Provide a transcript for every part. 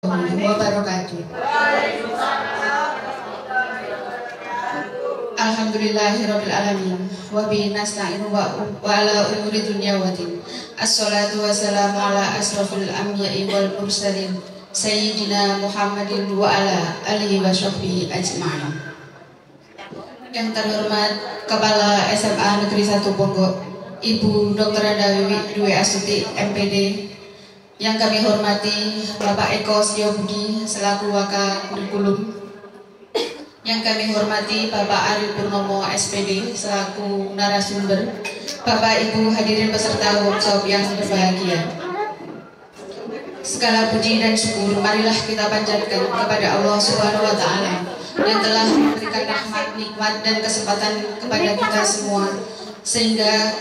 wabarakatuh. Alhamdulillahirabbil alamin wa bihi nasta'inu wa ala umuri dunya wa din. Assalatu wassalamu ala asrofil anbiya'i wal mursalin sayyidina Muhammadin wa ala alihi wa sahbihi ajma'in. Yang terhormat Kepala SMA Negeri 1 Ponggok, Ibu Dr. Anda Wiwi Dwi Astuti MPD. Yang kami hormati Bapak Eko Setiobudi selaku Waka Kurikulum. Yang kami hormati Bapak Ari Purnomo SPD selaku narasumber. Bapak Ibu hadirin peserta workshop yang berbahagia. Segala puji dan syukur marilah kita panjatkan kepada Allah Subhanahu wa taala yang telah memberikan rahmat, nikmat dan kesempatan kepada kita semua sehingga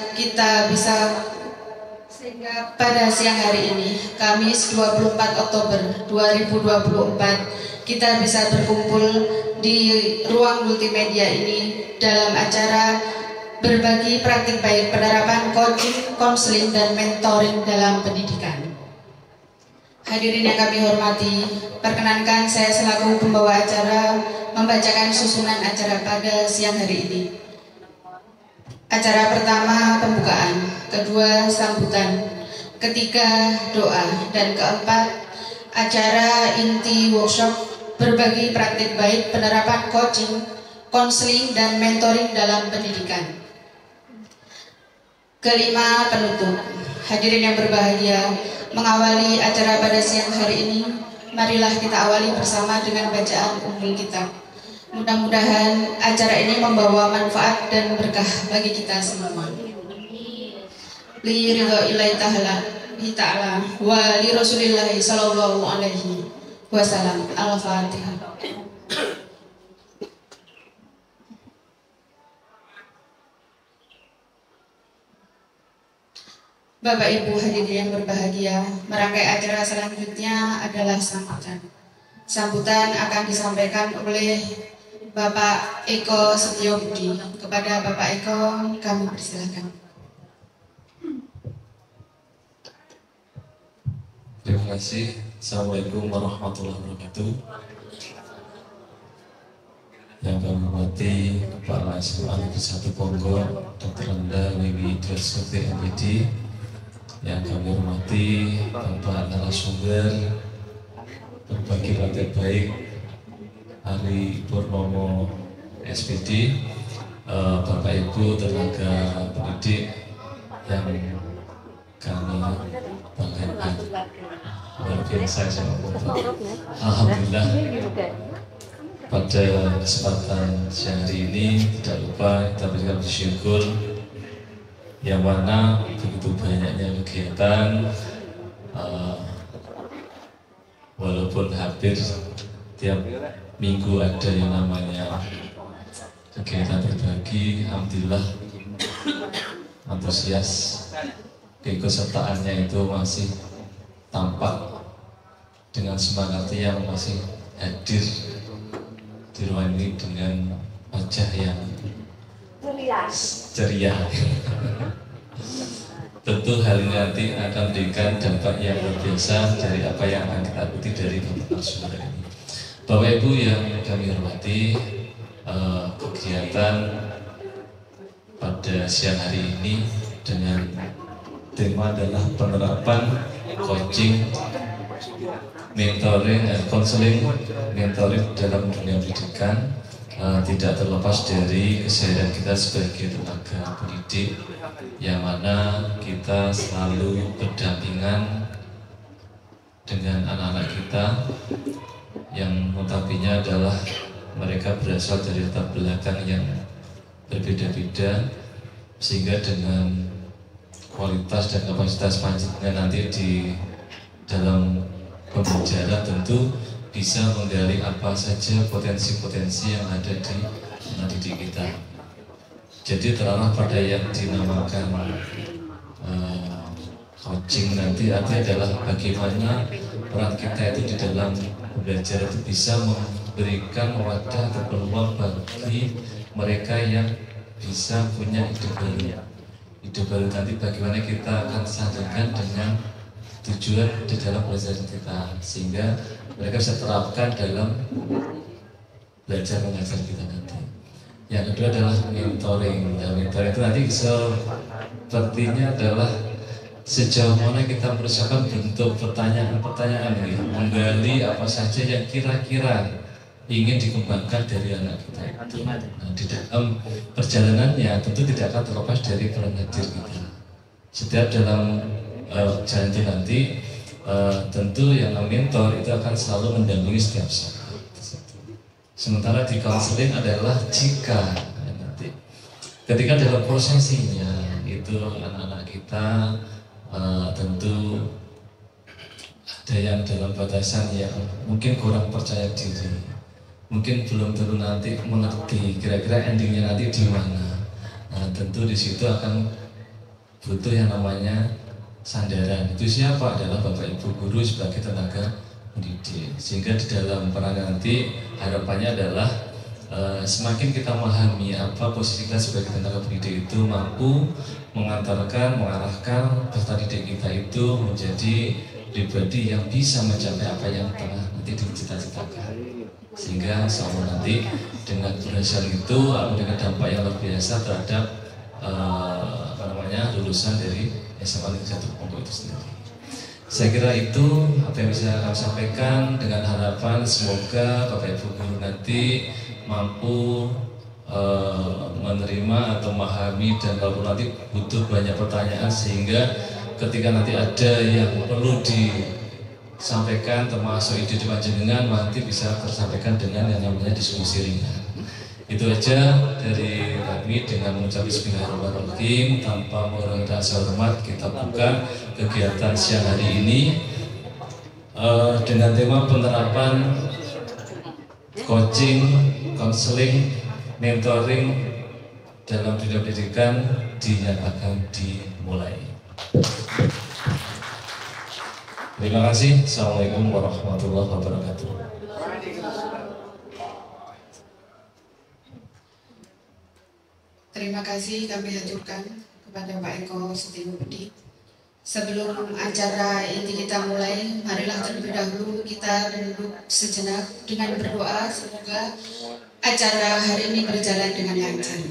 pada siang hari ini Kamis 24 Oktober 2024 kita bisa berkumpul di ruang multimedia ini dalam acara berbagi praktik baik penerapan coaching, konseling dan mentoring dalam pendidikan. Hadirin yang kami hormati, perkenankan saya selaku pembawa acara membacakan susunan acara pada siang hari ini. Acara pertama pembukaan, kedua sambutan, ketiga doa, dan keempat acara inti workshop berbagi praktik baik penerapan coaching, konseling dan mentoring dalam pendidikan. Kelima penutup. Hadirin yang berbahagia, mengawali acara pada siang hari ini, marilah kita awali bersama dengan bacaan ummul kitab. Mudah-mudahan acara ini membawa manfaat dan berkah bagi kita semua. Li ridho'illahi ta'ala wa li rasulillahi sallallahu alaihi wasallam. Al-Fatihah. Bapak Ibu hadirin yang berbahagia, merangkai acara selanjutnya adalah sambutan. Sambutan akan disampaikan oleh Bapak Eko Setiobudi. Kepada Bapak Eko kami persilakan. Terima kasih. Assalamualaikum warahmatullahi wabarakatuh. Yang kami hormati Kepala SMA Negeri 1 Ponggok, Dr. Anda Wiwi Dwi Astuti MPD. Yang kami hormati Bapak narasumber berbagi praktek baik Ari Purnomo SPD, Bapak Ibu tenaga pendidik yang kami banggakan. Luar biasa sama Bapak. Alhamdulillah pada kesempatan siang hari ini tidak lupa kita berikan bersyukur yang mana begitu banyaknya kegiatan, walaupun hampir tiap minggu ada yang namanya kegiatan berbagi. Alhamdulillah antusias, keikutsertaannya itu masih tampak dengan semangat yang masih hadir di ruang ini dengan wajah yang ceria. Tentu hal ini nanti akan memberikan dampak yang luar biasa dari apa yang akan kita ikuti dari Bapak narasumber ini. Bapak Ibu yang kami hormati, kegiatan pada siang hari ini dengan tema adalah penerapan coaching, mentoring, konseling, mentoring dalam dunia pendidikan. Tidak terlepas dari keseharian kita sebagai tenaga pendidik, yang mana kita selalu berdampingan dengan anak-anak kita yang notabene adalah mereka berasal dari latar belakang yang berbeda-beda, sehingga dengan kualitas dan kapasitas panjenengan nanti di dalam pembelajaran tentu bisa menggali apa saja potensi-potensi yang ada di anak didik kita. Jadi terarah pada yang dinamakan coaching nanti artinya adalah bagaimana peran kita itu di dalam belajar itu bisa memberikan wadah atau peluang bagi mereka yang bisa punya ide baru. Ide baru nanti bagaimana kita akan sandingkan dengan tujuan di dalam pelajaran kita, sehingga mereka bisa terapkan dalam belajar mengajar kita nanti. Yang kedua adalah mentoring. Dan mentoring itu nanti sepertinya adalah sejauh mana kita mempersiapkan bentuk pertanyaan-pertanyaan ini, menggali apa saja yang kira-kira ingin dikembangkan dari anak kita. Nah, di dalam perjalanannya tentu tidak akan terlepas dari peran hadir kita. Setiap dalam jalan itu nanti tentu yang mentor itu akan selalu mendampingi setiap saat. Sementara di konseling adalah jika nanti ketika dalam prosesinya itu anak-anak kita tentu ada yang dalam batasan yang mungkin kurang percaya diri, mungkin belum tentu nanti mengerti kira-kira endingnya nanti di mana. Nah, tentu di situ akan butuh yang namanya sandaran. Itu siapa? Adalah Bapak Ibu guru sebagai tenaga pendidik. Sehingga di dalam peran nanti harapannya adalah semakin kita memahami apa posisi kita sebagai tenaga pendidik itu mampu mengantarkan, mengarahkan peserta didik kita itu menjadi pribadi yang bisa mencapai apa yang telah nanti dicita-citakan. Sehingga insya nanti dengan keberhasilan itu dengan dampak yang luar biasa terhadap lulusan dari SMA Negeri 1 Pondok itu sendiri. Saya kira itu apa yang bisa kami sampaikan, dengan harapan semoga Bapak Ibu guru nanti mampu menerima atau memahami, dan kalau nanti butuh banyak pertanyaan sehingga ketika nanti ada yang perlu disampaikan termasuk ide panjenengan nanti bisa tersampaikan dengan yang namanya diskusi ringan. Itu aja dari kami dengan mengucap bismillahirrahmanirrahim. Tanpa mengurangi rasa hormat kita buka kegiatan siang hari ini dengan tema penerapan coaching, konseling, mentoring dalam dunia pendidikan dinyatakan dimulai. Terima kasih. Assalamualaikum warahmatullahi wabarakatuh. Terima kasih kami haturkan kepada Pak Eko Setiobudi. Sebelum acara ini kita mulai, marilah terlebih dahulu kita duduk sejenak dengan berdoa semoga acara hari ini berjalan dengan lancar.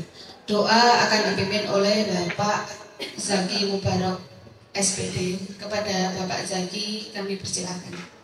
Doa akan dipimpin oleh Bapak Zaki Mubarak SPD. Kepada Bapak Zaki kami persilakan.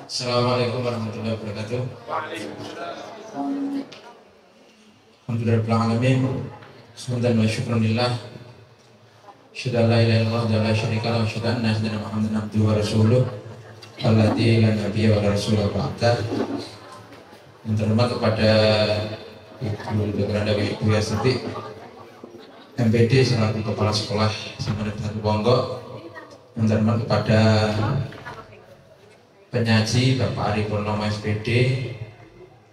Assalamualaikum warahmatullahi wabarakatuh. Alhamdulillahirrahmanirrahim. Hamdan wa syukranillah. Asyhadu an la ilaha illallah wa la syarika lahu wa asyhadu anna sayyidina Muhammadan abduhu wa rasuluh. Alladzi la nabiyya wa la rasula ba'da. Yang terhormat kepada Ibu Dr. Ibu Yasiti MPD selaku Kepala Sekolah SMA Negeri 1 Ponggok. Yang terhormat kepada penyaji Bapak Ari Purnomo SPD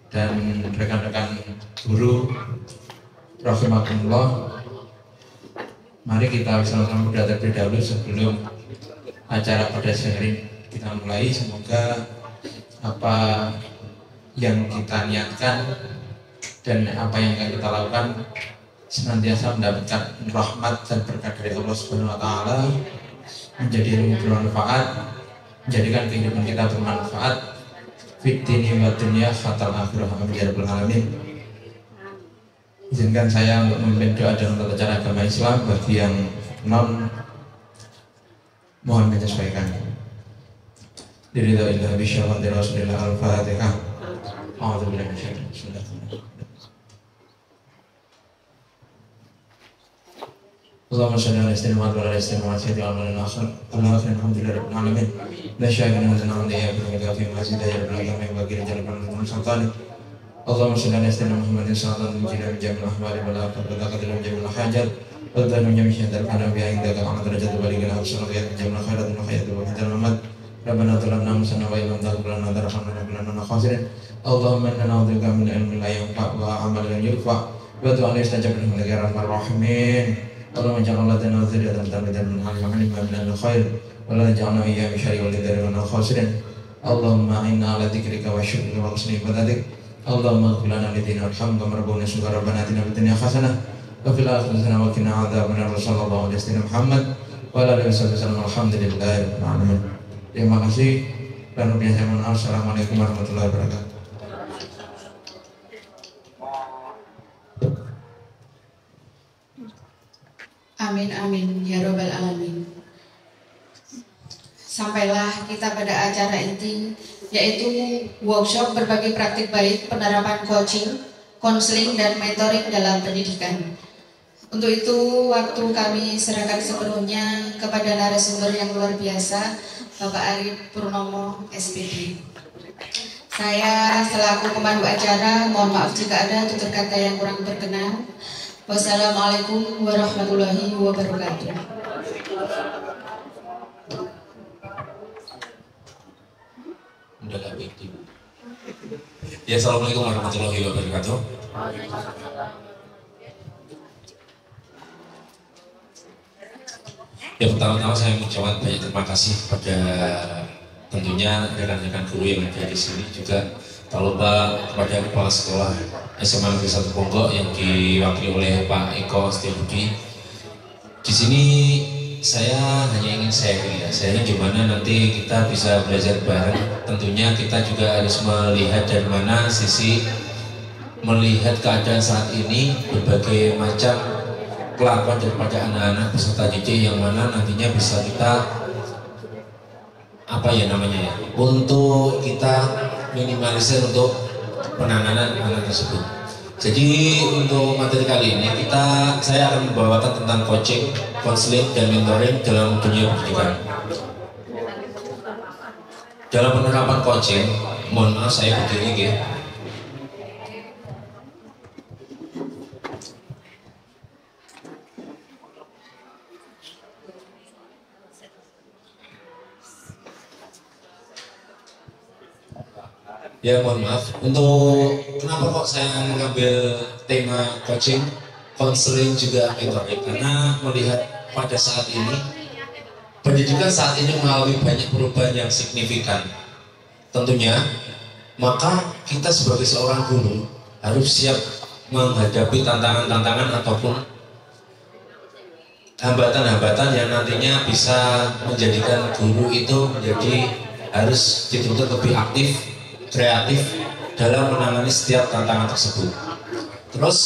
dan rekan-rekan guru rahimakumullah. Mari kita sama-sama berdoa terlebih dahulu sebelum acara pada siang hari kita mulai. Semoga apa yang kita niatkan dan apa yang akan kita lakukan senantiasa mendapatkan rahmat dan berkat dari Allah Subhanahu wa taala, menjadi ilmu bermanfaat, menjadikan kehidupan kita bermanfaat fid dini wa dunya hatta akhirah amin ya rabbal alamin. Izinkan saya untuk memimpin doa dalam tata cara agama Islam. Bagi yang non mohon menyesuaikan. Lillahi bisyawati rasulillah al-fatihah. A'udzubillahi minasyaitonir rajim. Allahumma shalli ala sayyidina Muhammad wa ala sayyidina Muhammad wa ala sayyidina alhamdulillahi rabbil alamin. La syai'a min dzanna ya berkat fi masjid ya berkat yang bagi jalan sultan. Allahumma shalli ala sayyidina Muhammadin sallallahu alaihi wa sallam ahwali wa la taqaddaka dalam jamil hajat wa dalam jami' syadal kana bi inda ka amal derajat wa ligana sallallahu alaihi wa sallam khairat wa khairat wa hidal mamad Rabbana zalamna anfusana wa illam taghfir lana wa tarhamna lanakunanna minal khasirin. Allahumma inna na'udzubika min ilmin la yanfa' wa 'amalin la yurfa' wa du'an yustajab lahu ya rabbal rahimin. Allahumma ij'alna lana dzurriyyatan tayyibatan min amalin khair wa la taj'alna iyyahu syarri wal minal khasirin. Allahumma inna ala dzikrika wa syukrika wa husni ibadatik. Allahumma ighfir lana lidina warhamna rabbana subhanahu rabbana atina fid dunya hasanah wa fil akhirati hasanah wa qina adzabannar. Sallallahu alaihi wasallam Muhammad wa ala alihi wasallam. Alhamdulillahi rabbil alamin. Terima kasih dan saya mohon maaf. Assalamualaikum warahmatullahi wabarakatuh. Amin amin ya robbal alamin. Sampailah kita pada acara inti, yaitu workshop berbagi praktik baik penerapan coaching, konseling dan mentoring dalam pendidikan. Untuk itu waktu kami serahkan sepenuhnya kepada narasumber yang luar biasa, Bapak Arif Purnomo SPD. Saya selaku pemandu acara mohon maaf jika ada tutur kata yang kurang berkenan. Wassalamualaikum warahmatullahi wabarakatuh. Ya, assalamualaikum warahmatullahi wabarakatuh. Ya, pertama-tama saya mengucapkan banyak terima kasih pada tentunya rekan-rekan guru yang ada di sini, juga tak lupa kepada kepala sekolah SMA Negeri 1 Ponggok yang diwakili oleh Pak Eko Setiabudi. Di sini saya hanya ingin sharing gimana nanti kita bisa belajar bareng. Tentunya kita juga harus melihat dari mana sisi melihat keadaan saat ini, berbagai macam kelakuan daripada anak-anak peserta didik yang mana nantinya bisa kita untuk kita minimalisir untuk penanganan anak tersebut. Jadi untuk materi kali ini saya akan membawakan tentang coaching, konseling dan mentoring dalam dunia pendidikan. Dalam penerapan coaching, mohon maaf saya berdiri ya. Ya, mohon maaf. Untuk kenapa kok saya mengambil tema coaching, konseling juga mentoring? Karena melihat pada saat ini pendidikan saat ini mengalami banyak perubahan yang signifikan. Tentunya, maka kita sebagai seorang guru harus siap menghadapi tantangan-tantangan ataupun hambatan-hambatan yang nantinya bisa menjadikan guru itu menjadi harus dituntut lebih aktif, kreatif dalam menangani setiap tantangan tersebut. Terus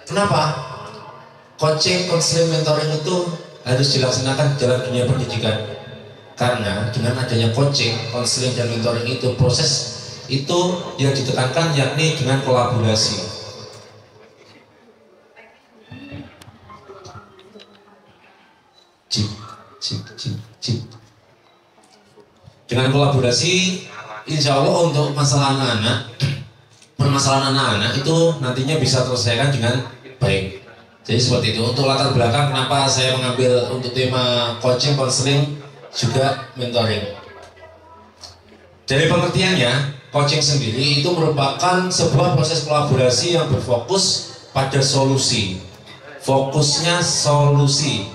kenapa coaching, konseling, mentoring itu harus dilaksanakan dalam dunia pendidikan? Karena dengan adanya coaching, konseling dan mentoring itu proses itu yang ditekankan yakni dengan kolaborasi. Dengan kolaborasi, insya Allah untuk masalah anak-anak, permasalahan anak-anak itu nantinya bisa terselesaikan dengan baik. Jadi seperti itu. Untuk latar belakang kenapa saya mengambil untuk tema coaching, konseling, juga mentoring. Dari pengertiannya, coaching sendiri itu merupakan sebuah proses kolaborasi yang berfokus pada solusi. Fokusnya solusi,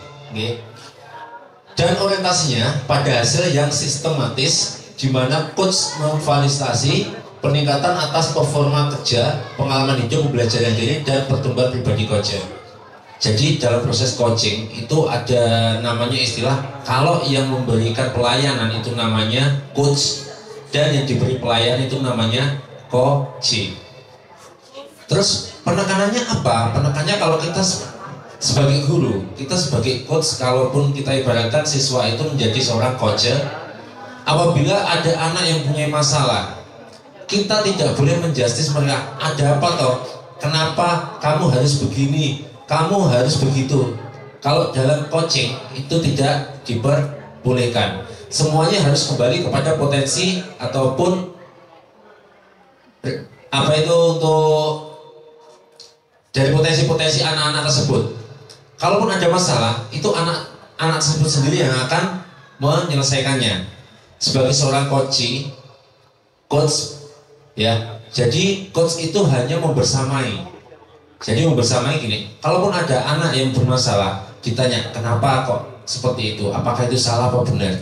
dan orientasinya pada hasil yang sistematis, di mana coach memfasilitasi peningkatan atas performa kerja, pengalaman hidup, pembelajaran diri, dan pertumbuhan pribadi coach. Jadi dalam proses coaching itu ada namanya istilah, kalau yang memberikan pelayanan itu namanya coach, dan yang diberi pelayanan itu namanya coaching. Terus penekanannya apa? Penekannya kalau kita sebagai guru, kita sebagai coach, kalaupun kita ibaratkan siswa itu menjadi seorang coach, apabila ada anak yang punya masalah, kita tidak boleh menjustis mereka. Ada apa toh? Kenapa kamu harus begini? Kamu harus begitu. Kalau dalam coaching itu tidak diperbolehkan. Semuanya harus kembali kepada potensi ataupun apa itu untuk dari potensi-potensi anak-anak tersebut. Kalaupun ada masalah, itu anak-anak tersebut sendiri yang akan menyelesaikannya. sebagai seorang coach ya. Jadi coach itu hanya membersamai. Jadi membersamai gini, kalaupun ada anak yang bermasalah, ditanya kenapa kok seperti itu, apakah itu salah apa benar.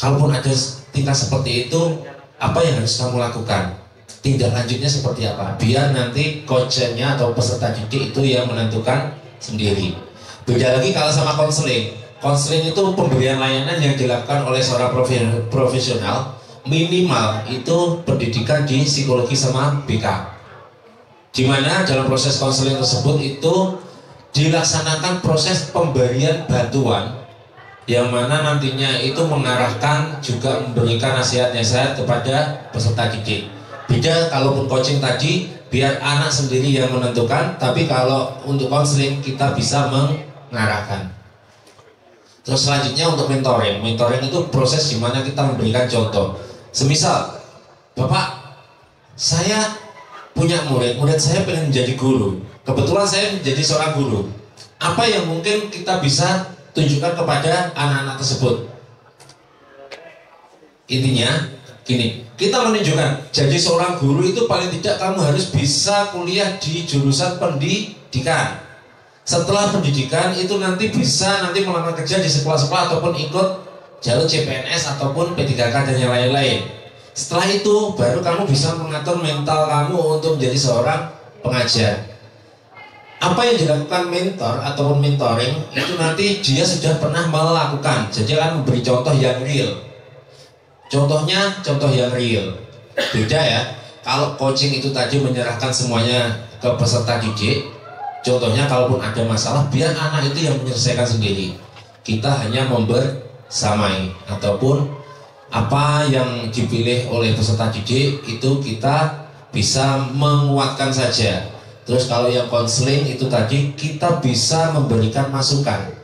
Kalaupun ada tingkah seperti itu, apa yang harus kamu lakukan? Tindak lanjutnya seperti apa? Biar nanti coachnya atau peserta didik itu yang menentukan sendiri. Beda lagi kalau sama konseling. Konseling itu pemberian layanan yang dilakukan oleh seorang profesional, minimal itu pendidikan di psikologi sama BK. Di mana dalam proses konseling tersebut itu dilaksanakan proses pemberian bantuan yang mana nantinya itu mengarahkan juga memberikan nasihat-nasihat kepada peserta didik. Beda kalaupun coaching tadi biar anak sendiri yang menentukan, tapi kalau untuk konseling kita bisa mengarahkan. Terus selanjutnya untuk mentoring. Mentoring itu proses di mana kita memberikan contoh. Semisal, Bapak, saya punya murid saya pengen menjadi guru. Kebetulan saya menjadi seorang guru. Apa yang mungkin kita bisa tunjukkan kepada anak-anak tersebut? Intinya, gini, kita menunjukkan, jadi seorang guru itu paling tidak kamu harus bisa kuliah di jurusan pendidikan. Setelah pendidikan itu nanti bisa nanti melamar kerja di sekolah-sekolah ataupun ikut jalur CPNS ataupun P3K dan yang lain-lain. Setelah itu baru kamu bisa mengatur mental kamu untuk menjadi seorang pengajar. Apa yang dilakukan mentor ataupun mentoring itu nanti dia sudah pernah melakukan, jadi akan memberi contoh yang real. Contohnya contoh yang real. Beda ya. Kalau coaching itu tadi menyerahkan semuanya ke peserta didik. Contohnya kalaupun ada masalah biar anak itu yang menyelesaikan sendiri. Kita hanya membersamai ataupun apa yang dipilih oleh peserta didik itu kita bisa menguatkan saja. Terus kalau yang konseling itu tadi kita bisa memberikan masukan.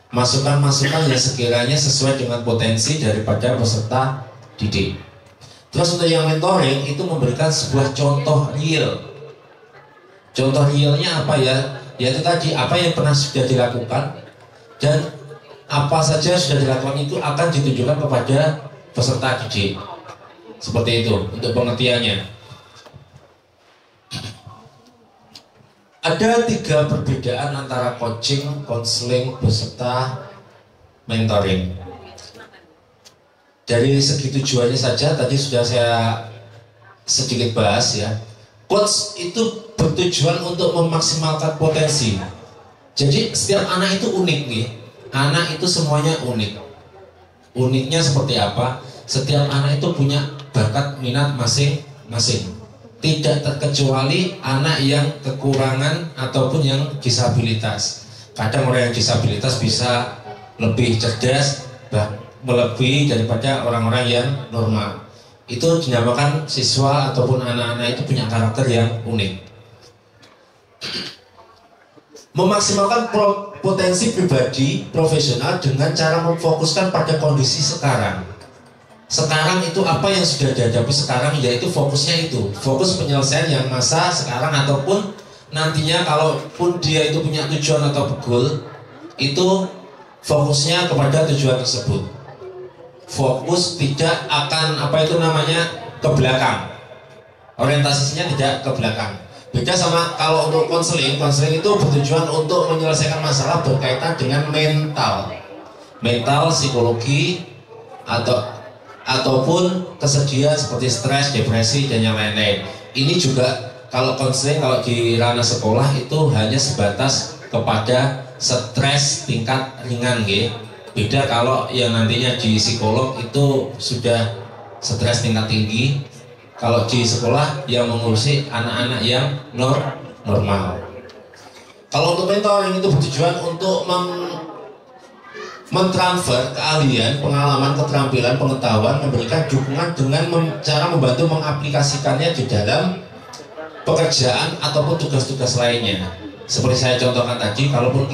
Masukan-masukan yang sekiranya sesuai dengan potensi daripada peserta didik. Terus untuk yang mentoring itu memberikan sebuah contoh real. Contoh realnya apa ya? Yaitu tadi apa yang pernah sudah dilakukan dan apa saja sudah dilakukan itu akan ditunjukkan kepada peserta didik. Seperti itu untuk pengertiannya. Ada 3 perbedaan antara coaching, konseling, beserta mentoring. Dari segi tujuannya saja tadi sudah saya sedikit bahas ya. Coach itu bertujuan untuk memaksimalkan potensi. Jadi setiap anak itu unik nih. Anak itu semuanya unik. Uniknya seperti apa? Setiap anak itu punya bakat minat masing-masing. Tidak terkecuali anak yang kekurangan ataupun yang disabilitas. Kadang orang yang disabilitas bisa lebih cerdas, melebihi daripada orang-orang yang normal. Itu dinamakan siswa ataupun anak-anak itu punya karakter yang unik. Memaksimalkan potensi pribadi profesional dengan cara memfokuskan pada kondisi sekarang. Sekarang itu apa yang sudah dihadapi sekarang, yaitu fokusnya itu fokus penyelesaian yang masa sekarang ataupun nantinya kalaupun dia itu punya tujuan atau goal itu fokusnya kepada tujuan tersebut. Fokus tidak akan ke belakang, orientasinya tidak ke belakang. Beda sama kalau untuk konseling itu bertujuan untuk menyelesaikan masalah berkaitan dengan mental, psikologi ataupun kesedihan seperti stres, depresi dan yang lain-lain. Ini juga kalau konseling kalau di ranah sekolah itu hanya sebatas kepada stres tingkat ringan gitu. Beda kalau yang nantinya di psikolog itu sudah stres tingkat tinggi. Kalau di sekolah yang mengurusi anak-anak yang normal. Kalau untuk mentoring itu bertujuan untuk mentransfer keahlian, pengalaman, keterampilan, pengetahuan, memberikan dukungan dengan cara membantu mengaplikasikannya di dalam pekerjaan ataupun tugas-tugas lainnya. Seperti saya contohkan tadi, kalaupun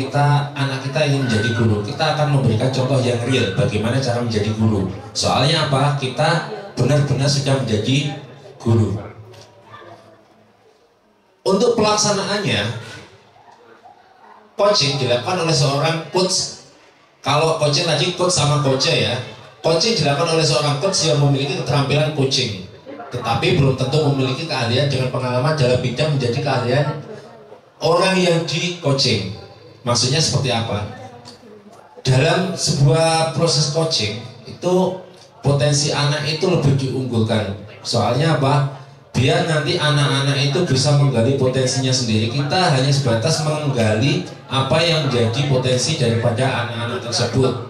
anak kita ingin menjadi guru, kita akan memberikan contoh yang real bagaimana cara menjadi guru. Soalnya apa? Kita benar-benar sudah menjadi guru. Untuk pelaksanaannya, coaching dilakukan oleh seorang coach. Kalau coaching tadi coach sama coach ya. Coaching dilakukan oleh seorang coach yang memiliki keterampilan coaching, tetapi belum tentu memiliki keahlian dengan pengalaman dalam bidang menjadi keahlian orang yang di coaching. Maksudnya seperti apa? Dalam sebuah proses coaching itu potensi anak itu lebih diunggulkan. Soalnya apa? Biar nanti anak-anak itu bisa menggali potensinya sendiri. Kita hanya sebatas menggali apa yang menjadi potensi daripada anak-anak tersebut.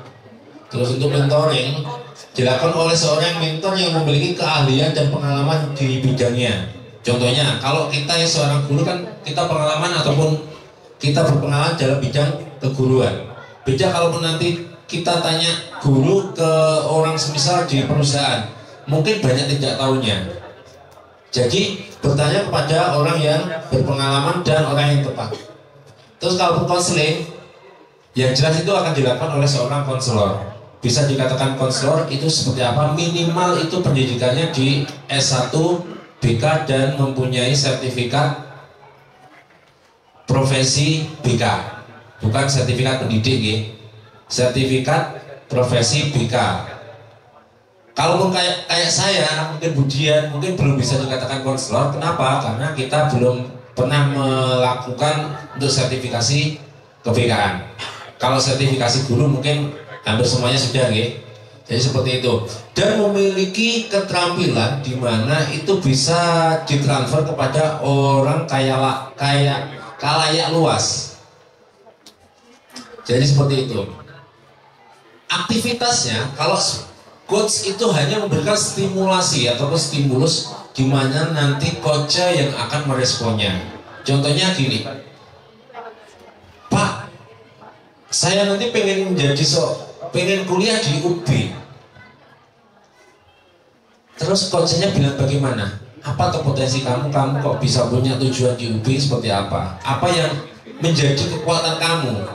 Terus untuk mentoring dilakukan oleh seorang mentor yang memiliki keahlian dan pengalaman di bidangnya. Contohnya, kalau kita yang seorang guru kan kita pengalaman ataupun kita berpengalaman dalam bidang keguruan. Beda kalau nanti kita tanya guru ke orang semisal di perusahaan, mungkin banyak tidak tahunya. Jadi bertanya kepada orang yang berpengalaman dan orang yang tepat. Terus kalau konseling, yang jelas itu akan dilakukan oleh seorang konselor. Bisa dikatakan konselor itu seperti apa? Minimal itu pendidikannya di S1 BK dan mempunyai sertifikat profesi BK, bukan sertifikat pendidik ya. Sertifikat profesi BK. Kalaupun kayak saya, mungkin Budian, mungkin belum bisa dikatakan konselor. Kenapa? Karena kita belum pernah melakukan untuk sertifikasi ke-BK-an. Kalau sertifikasi guru mungkin hampir semuanya sudah ya. Jadi seperti itu. Dan memiliki keterampilan di mana itu bisa ditransfer kepada orang kalayak luas. Jadi seperti itu. Aktivitasnya, kalau coach itu hanya memberikan stimulasi ataupun stimulus di mana nanti coach yang akan meresponnya. Contohnya gini, Pak, saya nanti pengen pengen kuliah di UB. Terus coachnya bilang bagaimana? Apa tuh potensi kamu kok bisa punya tujuan di UB seperti apa? Apa yang menjadi kekuatan kamu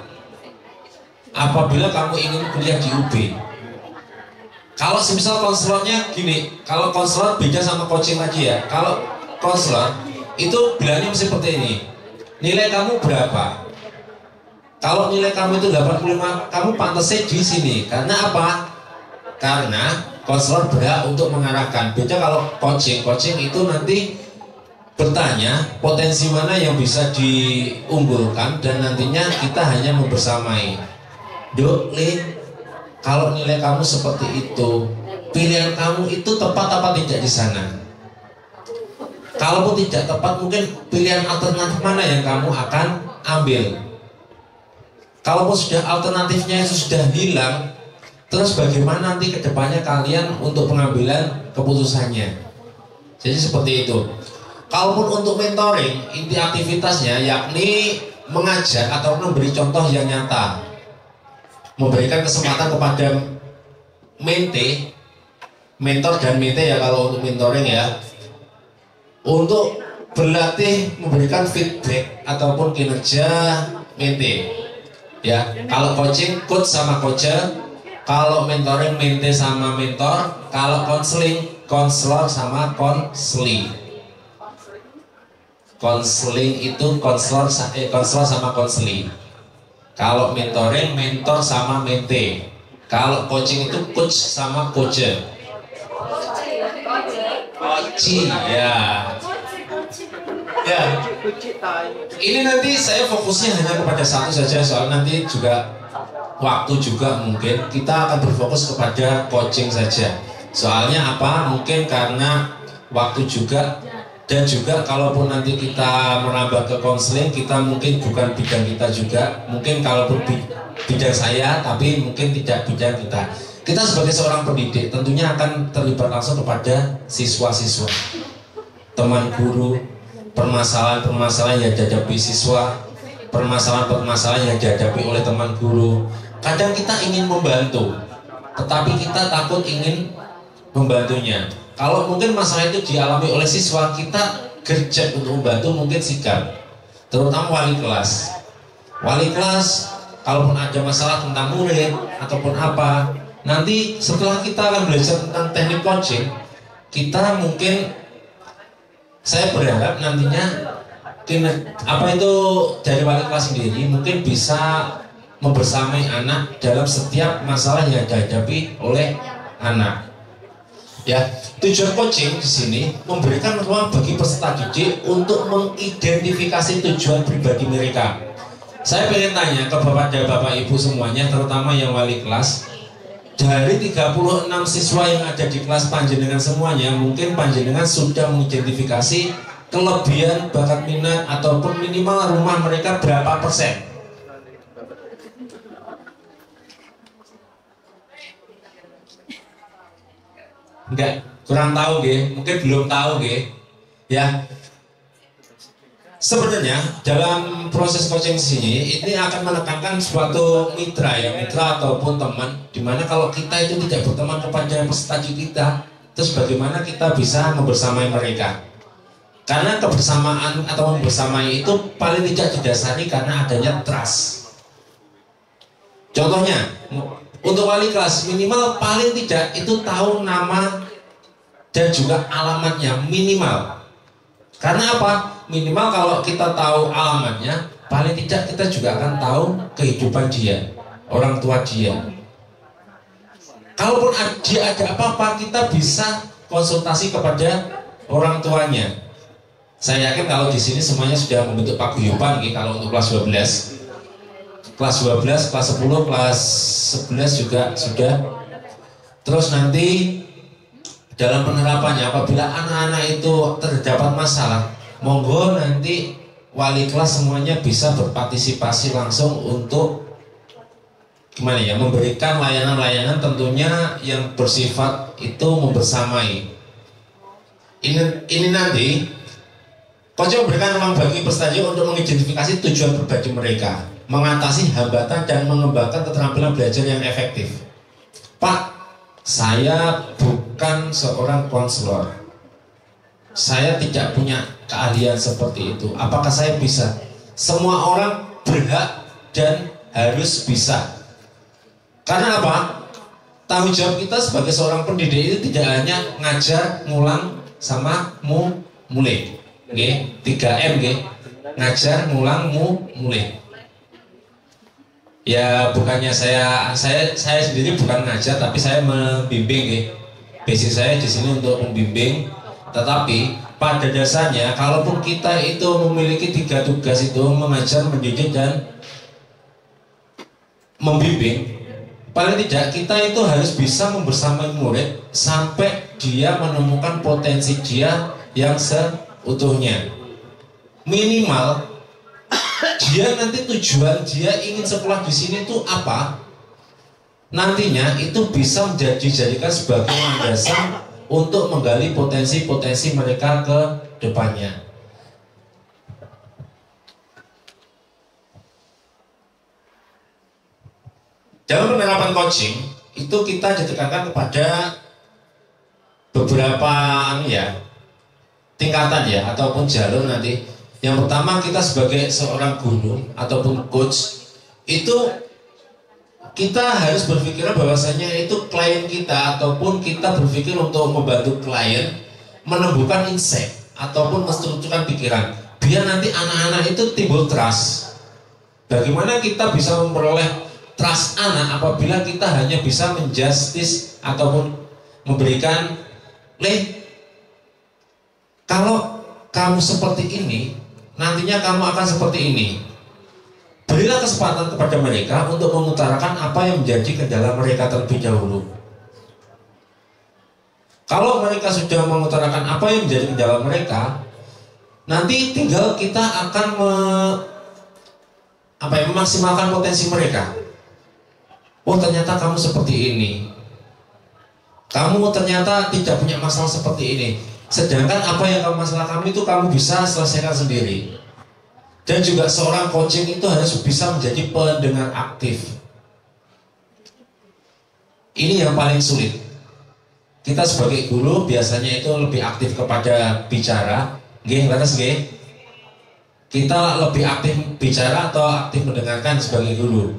apabila kamu ingin kuliah di UB? Kalau semisal konselornya gini, kalau konselor beda sama coaching lagi ya. Kalau konselor itu bilangnya seperti ini, nilai kamu berapa? Kalau nilai kamu itu 85, kamu pantasnya di sini. Karena apa? Karena konselor berhak untuk mengarahkan. Beda kalau coaching itu nanti bertanya potensi mana yang bisa diunggulkan dan nantinya kita hanya membersamai. Dok, Lin, kalau nilai kamu seperti itu, pilihan kamu itu tepat apa tidak di sana? Kalaupun tidak tepat, mungkin pilihan alternatif mana yang kamu akan ambil? Kalaupun sudah alternatifnya itu sudah hilang, terus bagaimana nanti kedepannya kalian untuk pengambilan keputusannya? Jadi seperti itu. Kalaupun untuk mentoring, inti aktivitasnya yakni mengajar atau memberi contoh yang nyata, memberikan kesempatan kepada mentor dan mente ya kalau untuk mentoring ya, untuk berlatih memberikan feedback ataupun kinerja mente. Ya, kalau coaching coach sama coach, kalau mentoring mente sama mentor, kalau konseling konselor sama konseling. Konseling itu konselor sama konseling. Kalau mentoring mentor sama mente. Kalau coaching itu coach sama coach. Coaching ya. Ya. Ini nanti saya fokusnya hanya kepada satu saja, soal nanti juga waktu juga mungkin kita akan berfokus kepada coaching saja. Soalnya apa? Mungkin karena waktu juga, dan juga kalaupun nanti kita menambah ke konseling, kita mungkin bukan bidang kita juga. Mungkin kalaupun bidang saya, tapi mungkin tidak bidang kita. Kita sebagai seorang pendidik tentunya akan terlibat langsung kepada siswa-siswa, teman guru, permasalahan-permasalahan yang dihadapi siswa, permasalahan-permasalahan yang dihadapi oleh teman guru. Kadang kita ingin membantu, tetapi kita takut ingin membantunya. Kalau mungkin masalah itu dialami oleh siswa, kita gercep untuk membantu, mungkin sigap. Terutama wali kelas. Wali kelas, kalaupun ada masalah tentang murid ataupun apa, nanti setelah kita akan belajar tentang teknik coaching, kita mungkin, saya berharap nantinya dari wali kelas sendiri mungkin bisa membersamai anak dalam setiap masalah yang dihadapi oleh anak. Ya, tujuan coaching di sini memberikan ruang bagi peserta didik untuk mengidentifikasi tujuan pribadi mereka. Saya pengen tanya ke Bapak dan Bapak Ibu semuanya, terutama yang wali kelas. Dari 36 siswa yang ada di kelas panjenengan semuanya, mungkin panjenengan sudah mengidentifikasi kelebihan, bakat minat, ataupun minimal rumah mereka berapa persen? Enggak, kurang tahu mungkin belum tahu ya. Sebenarnya dalam proses coaching sini ini akan menekankan suatu mitra ataupun teman, dimana kalau kita itu tidak berteman kepada peserta kita, terus bagaimana kita bisa membersamai mereka? Karena kebersamaan atau membersamai itu paling tidak didasari karena adanya trust. Contohnya, untuk wali kelas minimal paling tidak itu tahu nama dan juga alamatnya minimal. Karena apa? Minimal kalau kita tahu alamatnya, paling tidak kita juga akan tahu kehidupan dia, orang tua dia. Kalaupun dia ada apa-apa, kita bisa konsultasi kepada orang tuanya. Saya yakin kalau di sini semuanya sudah membentuk paguyuban kalau untuk kelas 12. Kelas 12, kelas 10, kelas 11 juga sudah. Terus nanti dalam penerapannya apabila anak-anak itu terdapat masalah, monggo nanti wali kelas semuanya bisa berpartisipasi langsung untuk gimana ya, memberikan layanan-layanan tentunya yang bersifat itu membersamai. Ini nanti coach memberikan ruang bagi peserta untuk mengidentifikasi tujuan pribadi mereka, mengatasi hambatan dan mengembangkan keterampilan belajar yang efektif. Pak, saya bukan seorang konselor. Saya tidak punya keahlian seperti itu. Apakah saya bisa? Semua orang berhak dan harus bisa. Karena apa? Tanggung jawab kita sebagai seorang pendidik itu tidak hanya ngajar, ngulang, sama mulai. 3M ngajar, ngulang, mulai. Ya bukannya saya sendiri bukan ngajar, tapi saya membimbing Basic saya di sini untuk membimbing. Tetapi pada dasarnya kalaupun kita itu memiliki 3 tugas itu, mengajar, mendidik, dan membimbing, paling tidak kita itu harus bisa membersamai murid sampai dia menemukan potensi dia yang seutuhnya. Minimal dia nanti tujuan dia ingin sekolah di sini itu apa, nantinya itu bisa dijadikan sebagai landasan untuk menggali potensi-potensi mereka ke depannya. Dalam penerapan coaching itu kita ditekankan kepada beberapa tingkatan ataupun jalur nanti. Yang pertama, kita sebagai seorang guru ataupun coach itu kita harus berpikir bahwasanya itu klien kita ataupun kita berpikir untuk membantu klien menemukan insight ataupun menstrukturkan pikiran biar nanti anak-anak itu timbul trust. Bagaimana kita bisa memperoleh trust anak apabila kita hanya bisa menjustice ataupun memberikan kalau kamu seperti ini, nantinya kamu akan seperti ini. Berilah kesempatan kepada mereka untuk mengutarakan apa yang menjadi kendala mereka terlebih dahulu. Kalau mereka sudah mengutarakan apa yang menjadi kendala mereka, nanti tinggal kita akan memaksimalkan potensi mereka. Oh, ternyata kamu seperti ini. Kamu ternyata tidak punya masalah seperti ini. Sedangkan apa yang masalah kamu itu kamu bisa selesaikan sendiri. Dan juga seorang coaching itu harus bisa menjadi pendengar aktif. Ini yang paling sulit. Kita sebagai guru biasanya itu lebih aktif kepada bicara. Kita lebih aktif bicara atau aktif mendengarkan sebagai guru?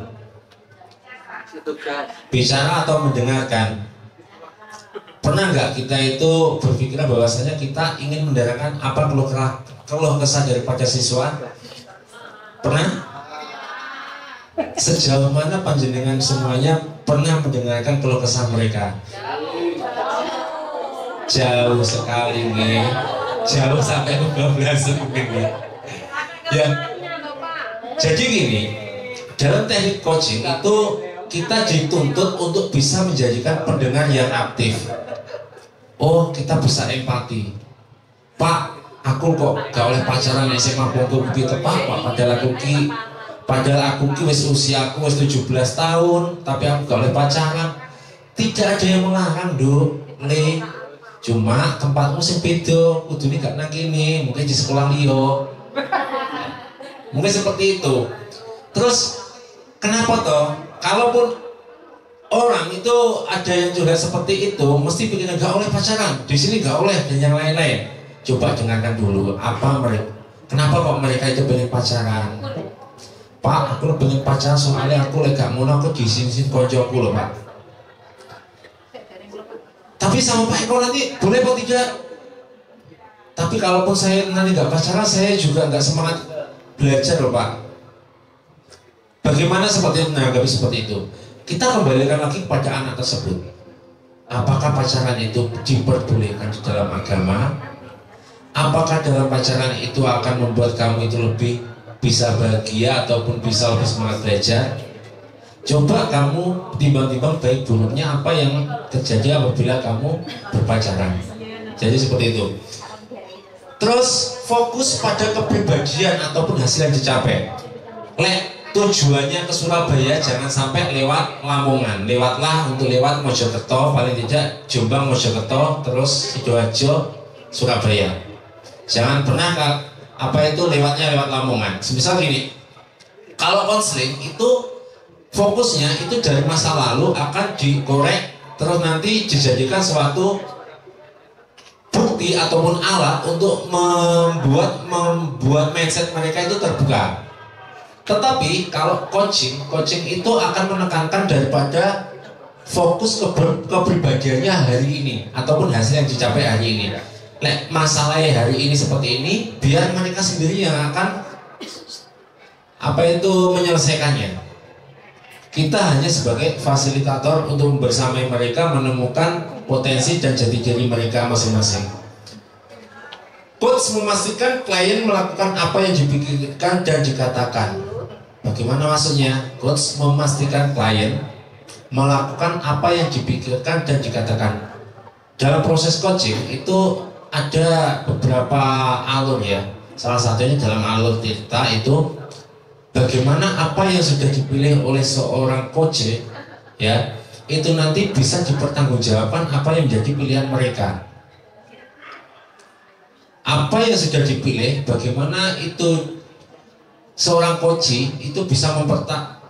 Bicara atau mendengarkan? Pernah nggak kita itu berpikiran bahwasanya kita ingin mendengarkan apa keluh kesah daripada siswa? Pernah? Sejauh mana panjenengan semuanya pernah mendengarkan keluh kesah mereka? Jauh sekali nih, jauh sampai 12 mungkin nih. Ya, jadi gini, dalam teknik coaching itu kita dituntut untuk bisa menjadikan pendengar yang aktif. Oh, kita bisa empati. Pak, aku kok gak oleh pacaran SMA Pongko Bukit Pak, padahal aku ki wis usiaku wis 17 tahun, tapi aku gak oleh pacaran. Tidak ada yang melarang, Duk. Le, cuma tempatmu sing beda, kudune gak nang kene, mungkin di sekolah liya. Mungkin seperti itu. Terus kenapa toh? Kalaupun orang itu ada yang juga seperti itu, mesti pikir gak oleh pacaran, di sini gak oleh dan yang lain-lain. Coba dengarkan dulu apa mereka. Kenapa kok mereka itu pengen pacaran? Pak, aku pengen pacaran soalnya aku gak mau aku disin-sin koncoku loh Pak. Tapi sama Pak Eko nanti boleh apa tidak? Tapi kalaupun saya nanti gak pacaran, saya juga gak semangat belajar loh Pak. Bagaimana seperti menanggapi seperti itu? Kita kembalikan lagi kepada anak tersebut. Apakah pacaran itu diperbolehkan di dalam agama? Apakah dalam pacaran itu akan membuat kamu itu lebih bisa bahagia ataupun bisa lebih semangat belajar? Coba kamu timbang-timbang baik buruknya apa yang terjadi apabila kamu berpacaran. Jadi seperti itu. Terus fokus pada kepribadian ataupun hasil yang dicapai. Tujuannya ke Surabaya jangan sampai lewat Lamongan. Lewatlah untuk lewat Mojokerto, paling tidak Jombang, Mojokerto, terus Sidoarjo, Surabaya. Jangan pernah lewatnya lewat Lamongan. Semisal gini, kalau konseling itu fokusnya itu dari masa lalu akan dikorek, terus nanti dijadikan suatu bukti ataupun alat untuk membuat mindset mereka itu terbuka. Tetapi kalau coaching itu akan menekankan daripada fokus kepribadiannya hari ini ataupun hasil yang dicapai hari ini. Masalahnya hari ini seperti ini, biar mereka sendiri yang akan menyelesaikannya. Kita hanya sebagai fasilitator untuk bersamai mereka menemukan potensi dan jati diri mereka masing-masing. Coach memastikan klien melakukan apa yang dipikirkan dan dikatakan. Bagaimana maksudnya? Coach memastikan klien melakukan apa yang dipikirkan dan dikatakan. Dalam proses coaching itu ada beberapa alur ya. Salah satunya dalam alur kita itu bagaimana apa yang sudah dipilih oleh seorang coach ya, itu nanti bisa dipertanggungjawabkan apa yang menjadi pilihan mereka. Apa yang sudah dipilih, bagaimana itu seorang coach itu bisa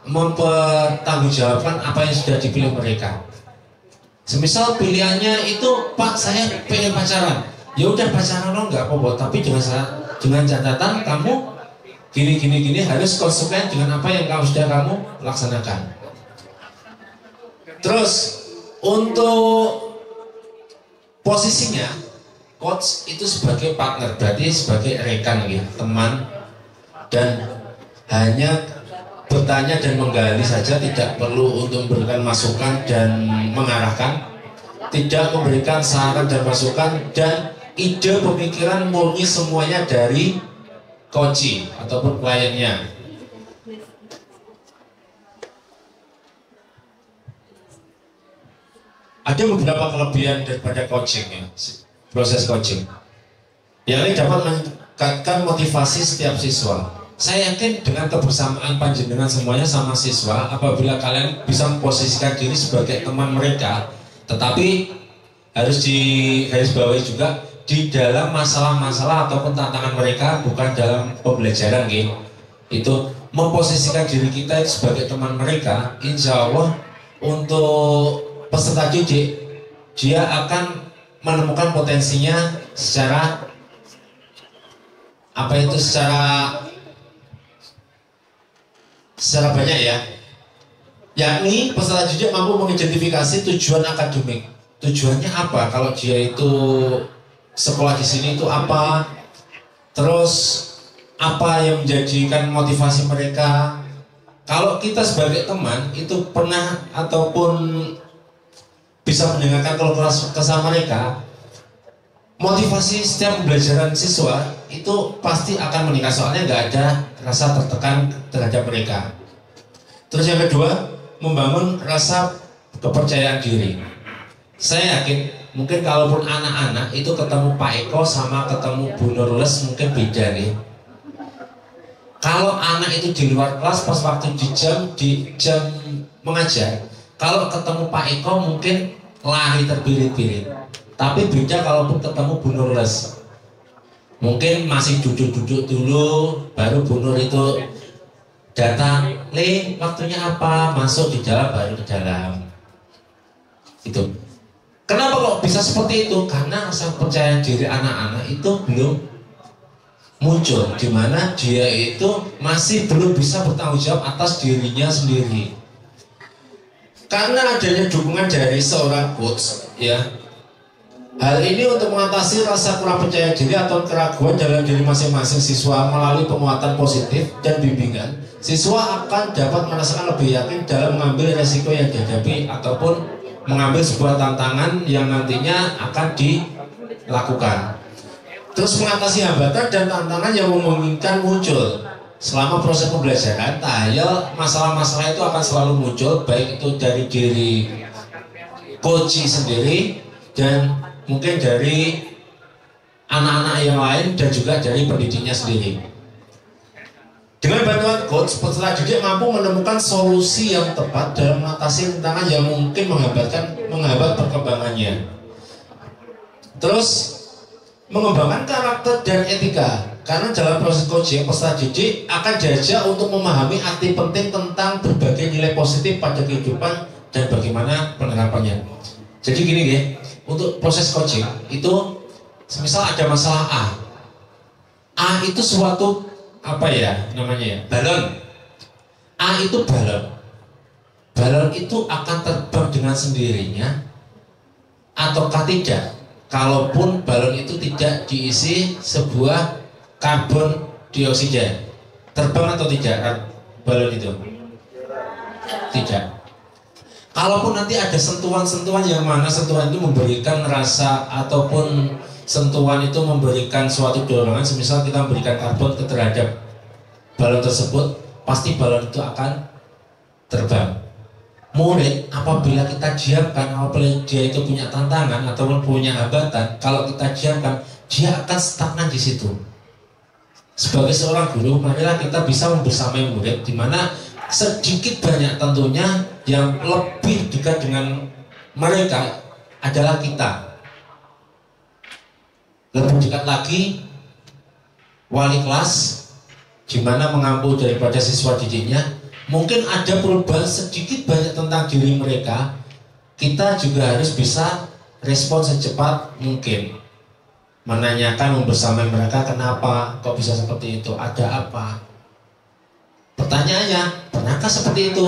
mempertanggungjawabkan apa yang sudah dipilih mereka. Semisal pilihannya itu, Pak saya pengen pacaran, ya udah pacaran lo nggak apa-apa, tapi dengan catatan kamu gini harus konsekuen dengan apa yang kamu laksanakan. Terus untuk posisinya coach itu sebagai partner, berarti sebagai rekan gitu, teman, dan hanya bertanya dan menggali saja, tidak perlu untuk memberikan masukan dan mengarahkan, tidak memberikan saran dan masukan, dan ide pemikiran murni semuanya dari coach ataupun kliennya. Ada beberapa kelebihan daripada coaching ya, proses coaching. Yang ini dapat meningkatkan motivasi setiap siswa. Saya yakin dengan kebersamaan panjenengan semuanya sama siswa, apabila kalian bisa memposisikan diri sebagai teman mereka, tetapi harus digarisbawahi juga di dalam masalah-masalah ataupun tantangan mereka, bukan dalam pembelajaran gitu. Itu memposisikan diri kita sebagai teman mereka, insya Allah untuk peserta didik dia akan menemukan potensinya secara banyak ya, yakni peserta didik mampu mengidentifikasi tujuan akademik. Tujuannya apa? Kalau dia itu sekolah di sini itu apa? Terus apa yang menjadikan motivasi mereka? Kalau kita sebagai teman itu pernah ataupun bisa mendengarkan kalau kesah mereka, motivasi setiap pembelajaran siswa itu pasti akan meningkat, soalnya nggak ada rasa tertekan terhadap mereka. Terus yang kedua, membangun rasa kepercayaan diri. Saya yakin mungkin kalaupun anak-anak itu ketemu Pak Eko sama ketemu Bu Nurles mungkin beda nih. Kalau anak itu di luar kelas pas waktu di jam mengajar, kalau ketemu Pak Eko mungkin lari terbirit-birit. Tapi beda kalaupun ketemu Bu Nurles, mungkin masih duduk-duduk dulu, baru Bu Nur itu datang, Le, waktunya apa? Masuk di dalam, baru ke dalam. Itu. Kenapa kok bisa seperti itu? Karena rasa percaya diri anak-anak itu belum muncul, di mana dia itu masih belum bisa bertanggung jawab atas dirinya sendiri. Karena adanya dukungan dari seorang coach, ya. Hal ini untuk mengatasi rasa kurang percaya diri atau keraguan dalam diri masing-masing siswa melalui penguatan positif dan bimbingan. Siswa akan dapat merasakan lebih yakin dalam mengambil resiko yang dihadapi ataupun mengambil sebuah tantangan yang nantinya akan dilakukan. Terus mengatasi hambatan dan tantangan yang memungkinkan muncul selama proses pembelajaran. Tahayal masalah-masalah itu akan selalu muncul, baik itu dari diri coach sendiri dan mungkin dari anak-anak yang lain dan juga dari pendidiknya sendiri. Dengan bantuan coach, peserta didik mampu menemukan solusi yang tepat dalam mengatasi tantangan yang mungkin menghambat perkembangannya. Terus mengembangkan karakter dan etika, karena dalam proses coaching peserta didik akan diajak untuk memahami arti penting tentang berbagai nilai positif pada kehidupan dan bagaimana penerapannya. Jadi gini ya, untuk proses coaching itu semisal ada masalah A itu suatu apa ya namanya ya, balon. A itu balon itu akan terbang dengan sendirinya ataukah tidak, kalaupun balon itu tidak diisi sebuah karbon dioksida. Terbang atau tidak balon itu? Tidak. Kalaupun nanti ada sentuhan-sentuhan yang mana sentuhan itu memberikan rasa ataupun sentuhan itu memberikan suatu dorongan, semisal kita memberikan karbon terhadap balon tersebut, pasti balon itu akan terbang. Murid apabila kita diamkan, apabila dia itu punya tantangan ataupun punya hambatan, kalau kita diamkan, dia akan stagnan di situ. Sebagai seorang guru, marilah kita bisa membersamai murid, di mana sedikit banyak tentunya yang lebih dekat dengan mereka adalah kita. Lebih dekat lagi wali kelas, di mana mengampu daripada siswa didiknya. Mungkin ada perubahan sedikit banyak tentang diri mereka, kita juga harus bisa respon secepat mungkin, menanyakan membersamai mereka, kenapa kok bisa seperti itu, ada apa. Pertanyaannya, pernahkah seperti itu?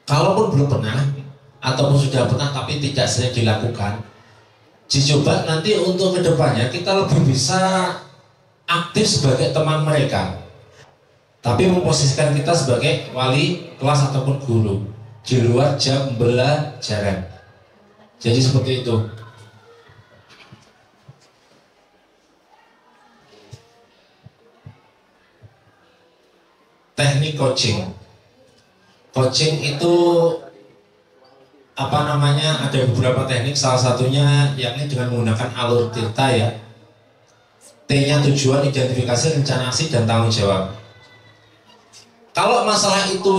Kalaupun belum pernah ataupun sudah pernah tapi tidak sering dilakukan, dicoba nanti untuk kedepannya kita lebih bisa aktif sebagai teman mereka, tapi memposisikan kita sebagai wali kelas ataupun guru di luar jam pembelajaran. Jadi seperti itu. Teknik coaching. Coaching itu apa namanya? Ada beberapa teknik. Salah satunya yakni dengan menggunakan alur tirta ya. T-nya tujuan, identifikasi, rencana aksi, dan tanggung jawab. Kalau masalah itu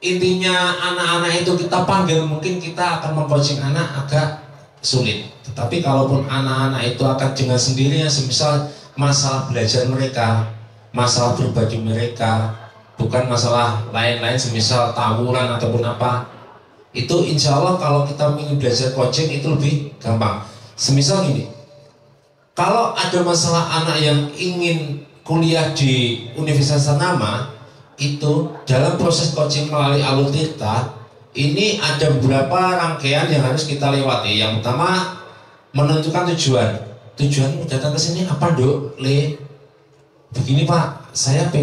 intinya anak-anak itu kita panggil, mungkin kita akan mengcoaching anak agak sulit. Tetapi kalaupun anak-anak itu akan dengan sendirinya, semisal masalah belajar mereka, masalah pribadi mereka, bukan masalah lain-lain semisal tawuran ataupun apa, itu insya Allah kalau kita ingin belajar coaching itu lebih gampang. Semisal gini, kalau ada masalah anak yang ingin kuliah di Universitas Ternama, itu dalam proses coaching melalui alur tirta ini ada beberapa rangkaian yang harus kita lewati. Yang pertama, menentukan tujuan. Tujuanmu datang ke sini apa, Dok? Le, begini Pak, saya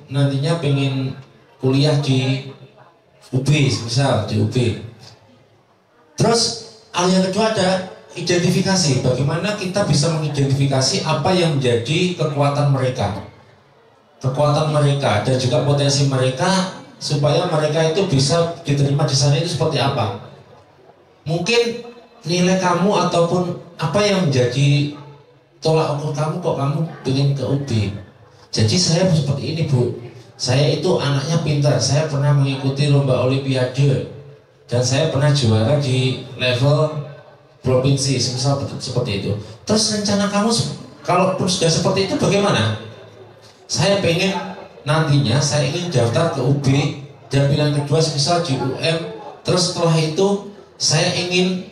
nantinya pengen kuliah di UB, misal di UB. Terus Hal yang kedua ada identifikasi. Bagaimana kita bisa mengidentifikasi apa yang menjadi kekuatan mereka, dan juga potensi mereka, supaya mereka itu bisa diterima di sana itu seperti apa. Mungkin nilai kamu ataupun apa yang menjadi tolak ukur kamu kok kamu ingin ke UB. Jadi saya seperti ini Bu, saya itu anaknya pintar, saya pernah mengikuti lomba olimpiade dan saya pernah juara di level provinsi, misal seperti itu. Terus rencana kamu kalau sudah seperti itu bagaimana? Saya pengen nantinya saya ingin daftar ke UB dan pilihan kedua misal di UM. Terus setelah itu saya ingin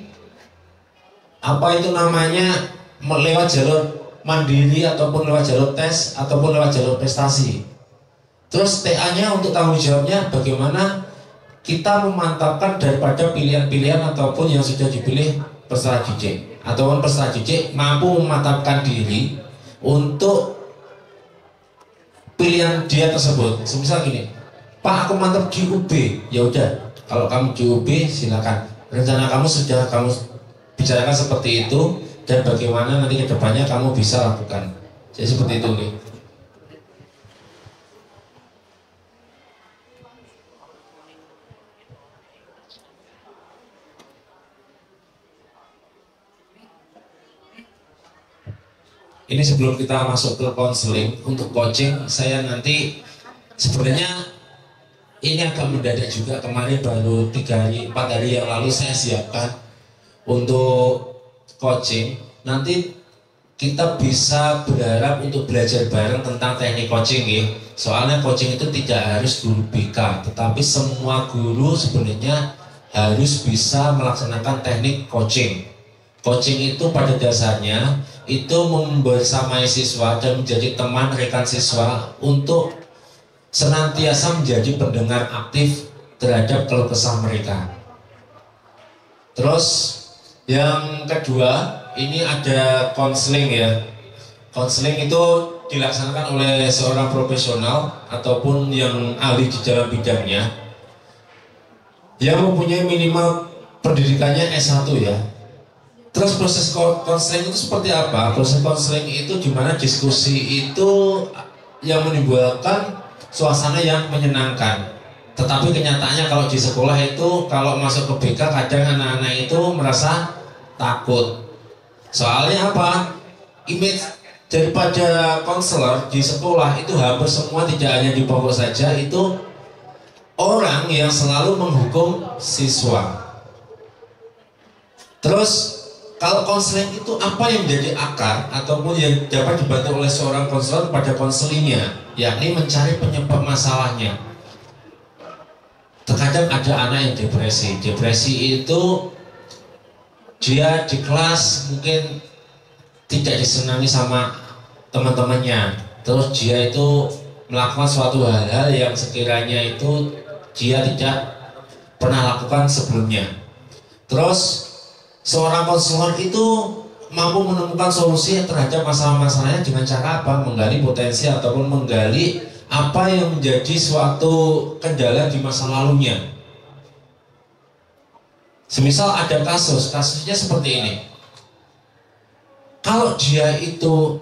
lewat jalur mandiri ataupun lewat jalur tes ataupun lewat jalur prestasi. Terus TA-nya untuk tanggung jawabnya bagaimana kita memantapkan daripada pilihan-pilihan ataupun yang sudah dipilih peserta didik, ataupun peserta didik mampu memantapkan diri untuk pilihan dia tersebut. Semisal gini, Pak aku mantap di UB, ya udah kalau kamu di UB silakan. Rencana kamu sudah kamu bicarakan seperti itu dan bagaimana nanti kedepannya kamu bisa lakukan. Jadi seperti itu nih. Ini sebelum kita masuk ke konseling untuk coaching, saya nanti sebenarnya ini agak mendadak juga. Kemarin baru 4 hari yang lalu saya siapkan untuk coaching. Nanti kita bisa berharap untuk belajar bareng tentang teknik coaching ya. Soalnya coaching itu tidak harus guru BK, tetapi semua guru sebenarnya harus bisa melaksanakan teknik coaching. Coaching itu pada dasarnya itu membersamai siswa dan menjadi teman rekan siswa untuk senantiasa menjadi pendengar aktif terhadap keluh kesah mereka. Terus yang kedua, ini ada konseling ya. Konseling itu dilaksanakan oleh seorang profesional ataupun yang ahli di dalam bidangnya yang mempunyai minimal pendidikannya S1 ya. Terus proses konseling itu seperti apa? Proses konseling itu dimana diskusi itu yang menimbulkan suasana yang menyenangkan. Tetapi kenyataannya kalau di sekolah itu kalau masuk ke BK kadang anak-anak itu merasa takut. Soalnya apa? Image daripada konselor di sekolah itu hampir semua, tidak hanya di pokok saja, itu orang yang selalu menghukum siswa. Terus kalau konseling itu apa yang menjadi akar ataupun yang dapat dibantu oleh seorang konselor pada konselingnya, yakni mencari penyebab masalahnya. Terkadang ada anak yang depresi. Depresi itu dia di kelas mungkin tidak disenangi sama teman-temannya. Terus dia itu melakukan suatu hal-hal yang sekiranya itu dia tidak pernah lakukan sebelumnya. Terus seorang konselor itu mampu menemukan solusi terhadap masalah-masalahnya dengan cara apa? Menggali potensi ataupun menggali apa yang menjadi suatu kendala di masa lalunya. Semisal ada kasusnya seperti ini. Kalau dia itu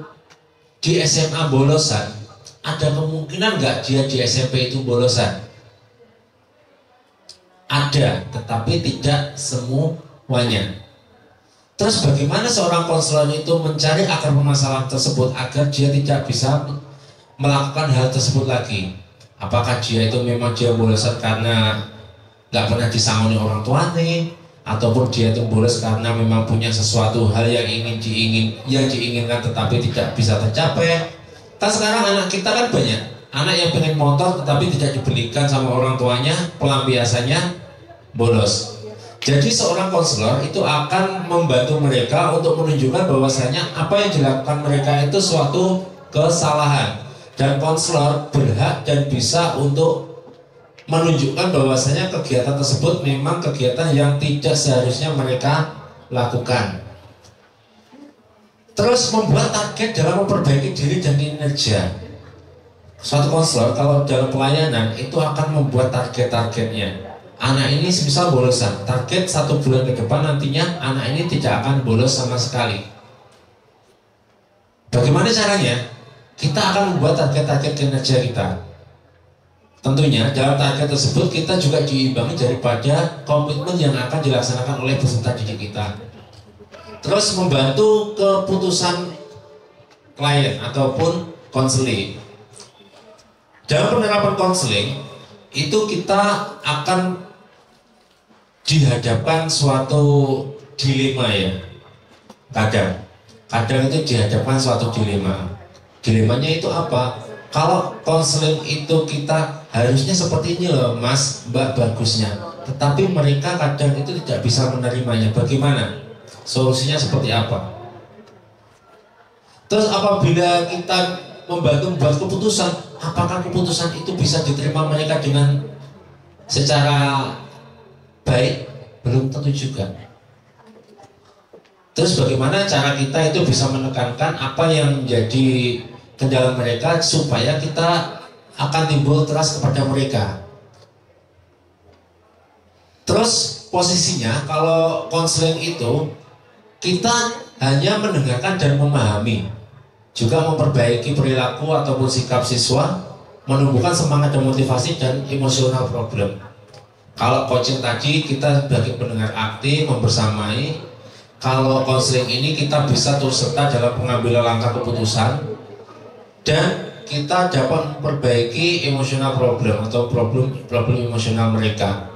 di SMA bolosan, ada kemungkinan nggak dia di SMP itu bolosan? Ada, tetapi tidak semuanya. Terus bagaimana seorang konselor itu mencari akar permasalahan tersebut agar dia tidak bisa melakukan hal tersebut lagi? Apakah dia itu memang dia bolos karena nggak pernah disangoni orang tuanya, ataupun dia itu bolos karena memang punya sesuatu hal yang diinginkan tetapi tidak bisa tercapai? Kan sekarang anak kita kan banyak anak yang pengen motor tetapi tidak dibelikan sama orang tuanya, pelampiasannya bolos. Jadi seorang konselor itu akan membantu mereka untuk menunjukkan bahwasanya apa yang dilakukan mereka itu suatu kesalahan, dan konselor berhak dan bisa untuk menunjukkan bahwasanya kegiatan tersebut memang kegiatan yang tidak seharusnya mereka lakukan. Terus membuat target dalam memperbaiki diri dan kinerja. Suatu konselor kalau dalam pelayanan itu akan membuat target-targetnya. anak ini semisal bolosan, target 1 bulan ke depan nantinya anak ini tidak akan bolos sama sekali. Bagaimana caranya? Kita akan membuat target-target kinerja kita. Tentunya dalam target tersebut kita juga diimbangi daripada komitmen yang akan dilaksanakan oleh peserta didik kita. Terus membantu keputusan klien ataupun konseling. Dalam penerapan konseling itu kita akan dihadapkan suatu dilema ya. Kadang itu dihadapkan suatu dilema. Dilemanya itu apa? Kalau konseling itu kita harusnya seperti ini loh mas, mbak bagusnya, tetapi mereka kadang itu tidak bisa menerimanya. Bagaimana? Solusinya seperti apa? Terus apabila kita membantu membuat keputusan, apakah keputusan itu bisa diterima mereka dengan secara baik? Belum tentu juga. Terus bagaimana cara kita itu bisa menekankan apa yang menjadi kendala mereka supaya kita akan timbul trust kepada mereka. Terus posisinya kalau konseling itu kita hanya mendengarkan dan memahami, juga memperbaiki perilaku ataupun sikap siswa, menumbuhkan semangat dan motivasi dan emosional problem. Kalau coaching tadi kita sebagai pendengar aktif membersamai. Kalau konseling ini kita bisa turut serta dalam pengambilan langkah keputusan dan kita dapat memperbaiki emosional problem atau problem emosional mereka.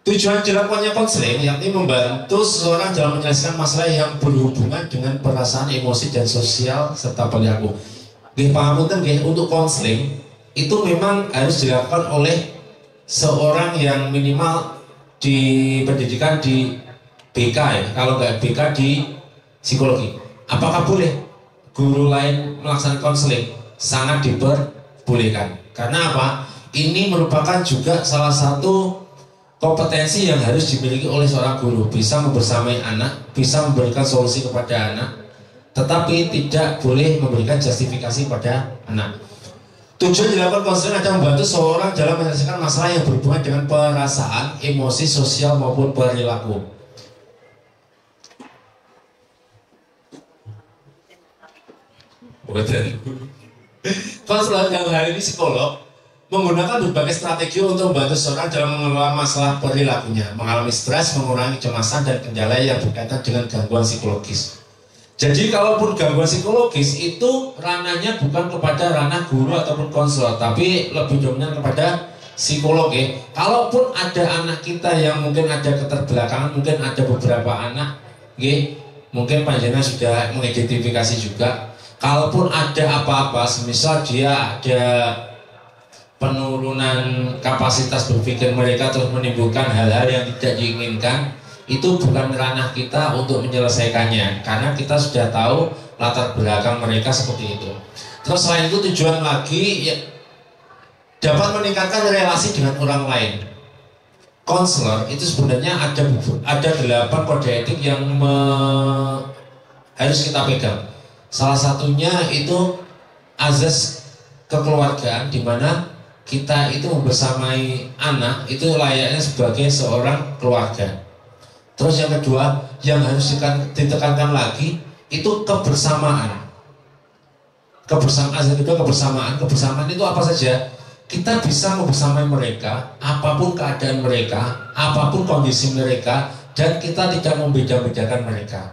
Tujuan dilakukannya konseling yakni membantu seseorang dalam menyelesaikan masalah yang berhubungan dengan perasaan, emosi, dan sosial serta perilaku. Pangapunten untuk konseling itu memang harus dilakukan oleh seorang yang minimal di pendidikan di BK ya, kalau nggak BK di psikologi. Apakah boleh guru lain melaksanakan konseling? Sangat diperbolehkan. Karena apa? Ini merupakan juga salah satu kompetensi yang harus dimiliki oleh seorang guru, bisa membersamai anak, bisa memberikan solusi kepada anak, tetapi tidak boleh memberikan justifikasi pada anak. Tujuan dilakukan konseling adalah membantu seorang dalam menyelesaikan masalah yang berhubungan dengan perasaan, emosi, sosial maupun perilaku. Konselor dalam hal ini psikolog menggunakan berbagai strategi untuk membantu seorang dalam mengelola masalah perilakunya, mengalami stres, mengurangi kecemasan dan kendala yang berkaitan dengan gangguan psikologis. Jadi kalaupun gangguan psikologis itu ranahnya bukan kepada ranah guru ataupun konselor, tapi lebih dominan kepada psikolog ya. Kalaupun ada anak kita yang mungkin ada keterbelakangan, mungkin ada beberapa anak ya, mungkin panjenengan sudah mengidentifikasi juga. Kalaupun ada apa-apa, semisal dia ada penurunan kapasitas berpikir mereka terus menimbulkan hal-hal yang tidak diinginkan, itu bukan ranah kita untuk menyelesaikannya, karena kita sudah tahu latar belakang mereka seperti itu. Terus selain itu tujuan lagi ya, dapat meningkatkan relasi dengan orang lain. Konselor itu sebenarnya ada 8 kode etik yang harus kita pegang. Salah satunya itu azas kekeluargaan, di mana kita itu membersamai anak itu layaknya sebagai seorang keluarga. Terus yang kedua yang harus ditekankan lagi itu kebersamaan. Kebersamaan itu apa saja? Kita bisa membersamai mereka, apapun keadaan mereka, apapun kondisi mereka, dan kita tidak membeda-bedakan mereka.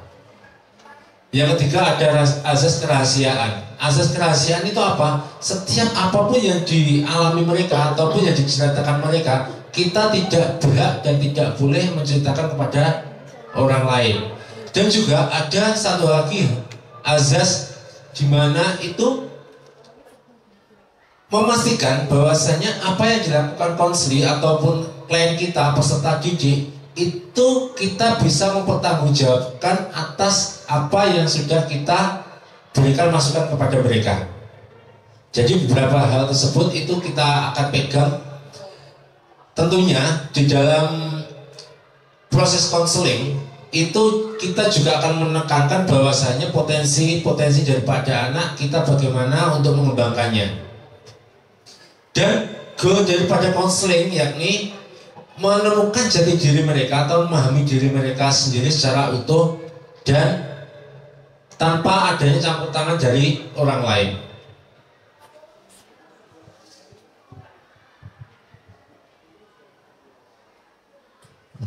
Yang ketiga ada azas kerahasiaan. Azas kerahasiaan itu apa? Setiap apapun yang dialami mereka ataupun yang diceritakan mereka, kita tidak berhak dan tidak boleh menceritakan kepada orang lain. Dan juga ada satu lagi azas di mana itu memastikan bahwasanya apa yang dilakukan konseling ataupun klien kita, peserta didik, itu kita bisa mempertanggungjawabkan atas apa yang sudah kita berikan masukan kepada mereka. Jadi beberapa hal tersebut itu kita akan pegang. Tentunya di dalam proses konseling itu kita juga akan menekankan bahwasanya potensi daripada anak kita bagaimana untuk mengembangkannya. Dan goal daripada konseling yakni menemukan jati diri mereka atau memahami diri mereka sendiri secara utuh dan tanpa adanya campur tangan dari orang lain.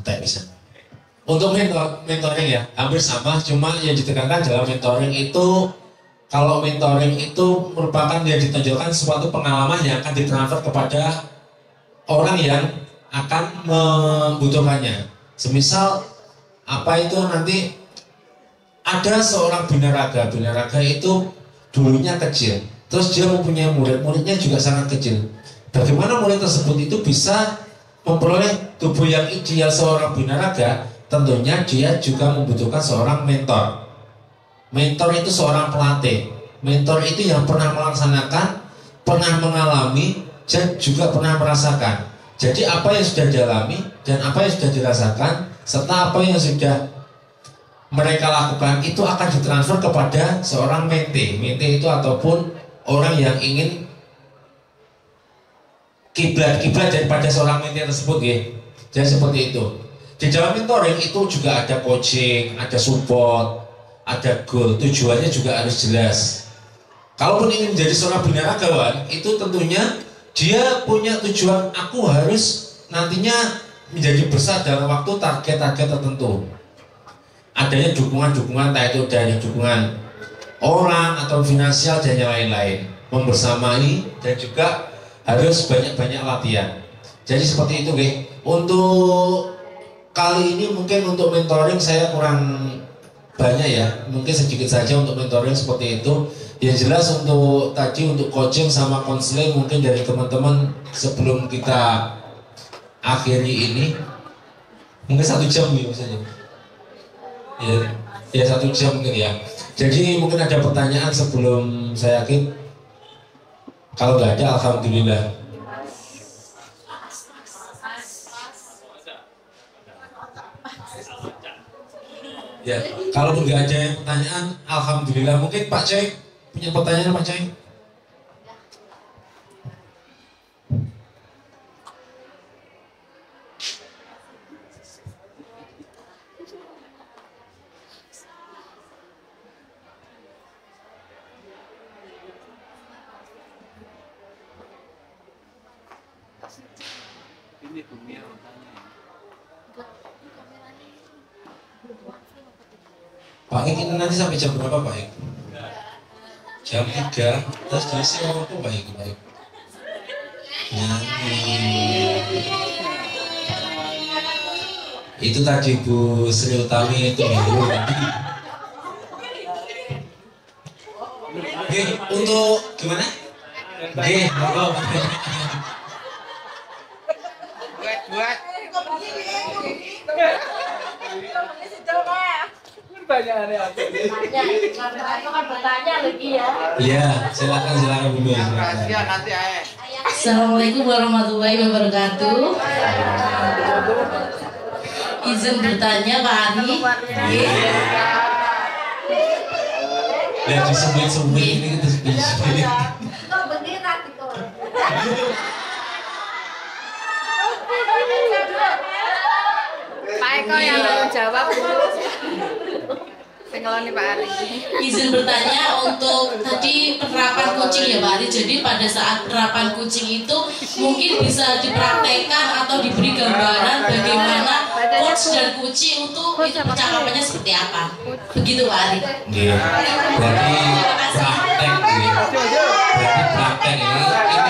Bisa. Untuk mentoring ya hampir sama, cuma yang ditekankan dalam mentoring itu, kalau mentoring itu merupakan yang ditonjolkan suatu pengalaman yang akan ditransfer kepada orang yang akan membutuhkannya. Semisal apa itu nanti ada seorang binaraga itu dulunya kecil, terus dia mempunyai muridnya juga sangat kecil. Bagaimana murid tersebut itu bisa memperoleh tubuh yang ideal seorang binaraga? Tentunya dia juga membutuhkan seorang mentor. Mentor itu seorang pelatih. Mentor itu yang pernah melaksanakan, pernah mengalami, dan juga pernah merasakan. Jadi apa yang sudah dialami dan apa yang sudah dirasakan serta apa yang sudah mereka lakukan itu akan ditransfer kepada seorang mente. Mente itu ataupun orang yang ingin kiblat daripada seorang mente tersebut ya. Jadi seperti itu. Di dalam mentoring itu juga ada coaching, ada support, ada goal, tujuannya juga harus jelas. Kalaupun ingin menjadi seorang binaragawan, itu tentunya dia punya tujuan, aku harus nantinya menjadi besar dalam waktu target-target tertentu. Adanya dukungan-dukungan, entah itu dari dukungan orang atau finansial dan yang lain-lain, membersamai dan juga harus banyak-banyak latihan. Jadi seperti itu, guys. Untuk kali ini mungkin untuk mentoring saya kurang banyak ya, mungkin sedikit saja untuk mentoring seperti itu. Yang jelas untuk tadi untuk coaching sama konseling mungkin dari teman-teman sebelum kita akhiri ini mungkin 1 jam ya misalnya. Ya 1 jam mungkin ya. Jadi mungkin ada pertanyaan sebelum saya akhir. Kalau nggak ada, alhamdulillah. Ya, kalau nggak ada pertanyaan, alhamdulillah. Mungkin Pak Ceng punya pertanyaan, Pak Ceng? Pak Ik ini nanti sampai jam berapa Pak Ik? Jam 3. Terus diisi apa Pak Ik? Nyanyi. Itu tadi Bu Sri Utami itu Oke, untuk gimana? Oke, buat. Banyak kan bertanya lagi ya. Iya, silakan dulu. Assalamualaikum warahmatullahi wabarakatuh. Izin bertanya Pak Ari. Ya disebut-sebut ini terus disebut. Pak Eko yang jawab dulu. Nih Pak Ari. Izin bertanya untuk tadi penerapan kucing ya Pak Ari. Jadi pada saat penerapan kucing itu mungkin bisa dipraktekkan atau diberi gambaran bagaimana coach dan kucing itu percakapannya seperti apa. Begitu Pak Ari. Iya. Berarti praktek ini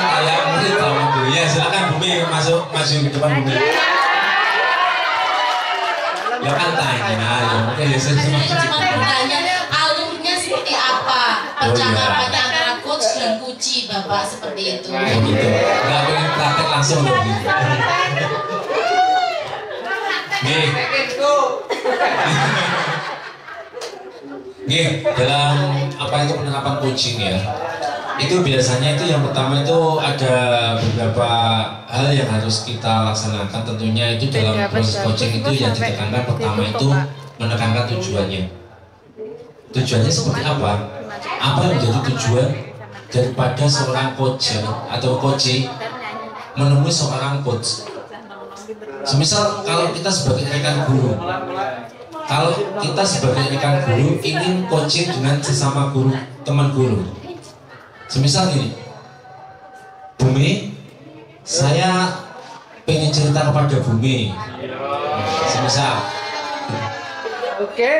kayak mungkin sama Bu. Ya silakan Bumi maju ke depan Bumi. Ya kan tanya, ya mungkin ya saya cuma bertanya alurnya seperti apa percakapannya antara coach dan kuci Bapak seperti itu. Oh gitu, nggak pengen praktek langsung loh. Nih, dalam apa itu penerapan coaching ya? Itu biasanya itu yang pertama itu ada beberapa hal yang harus kita laksanakan. Tentunya itu dalam proses coaching itu yang ditekankan pertama itu menekankan tujuannya. Tujuannya seperti apa? Apa yang menjadi tujuan daripada seorang coach atau coach menemui seorang coach? Semisal kalau kita sebagai rekan guru, ingin coaching dengan sesama guru, teman guru. Semisal gini, Bumi, saya pengen cerita kepada Bumi. Semisal, Oke.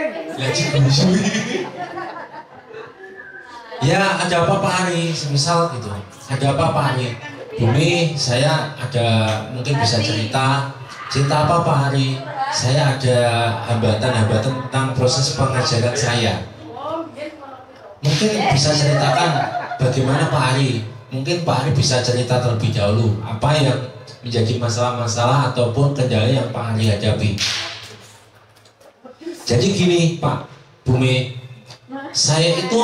ya ada apa Pak Ari? Semisal gitu, ada apa Pak Ari? Bumi, saya ada mungkin bisa cerita apa Pak Ari? Saya ada hambatan-hambatan tentang proses pengajaran saya. Mungkin bisa ceritakan bagaimana Pak Ari? Mungkin Pak Ari bisa cerita terlebih dahulu apa yang menjadi masalah-masalah ataupun kendala yang Pak Ari hadapi. Jadi gini Pak Bumi, saya itu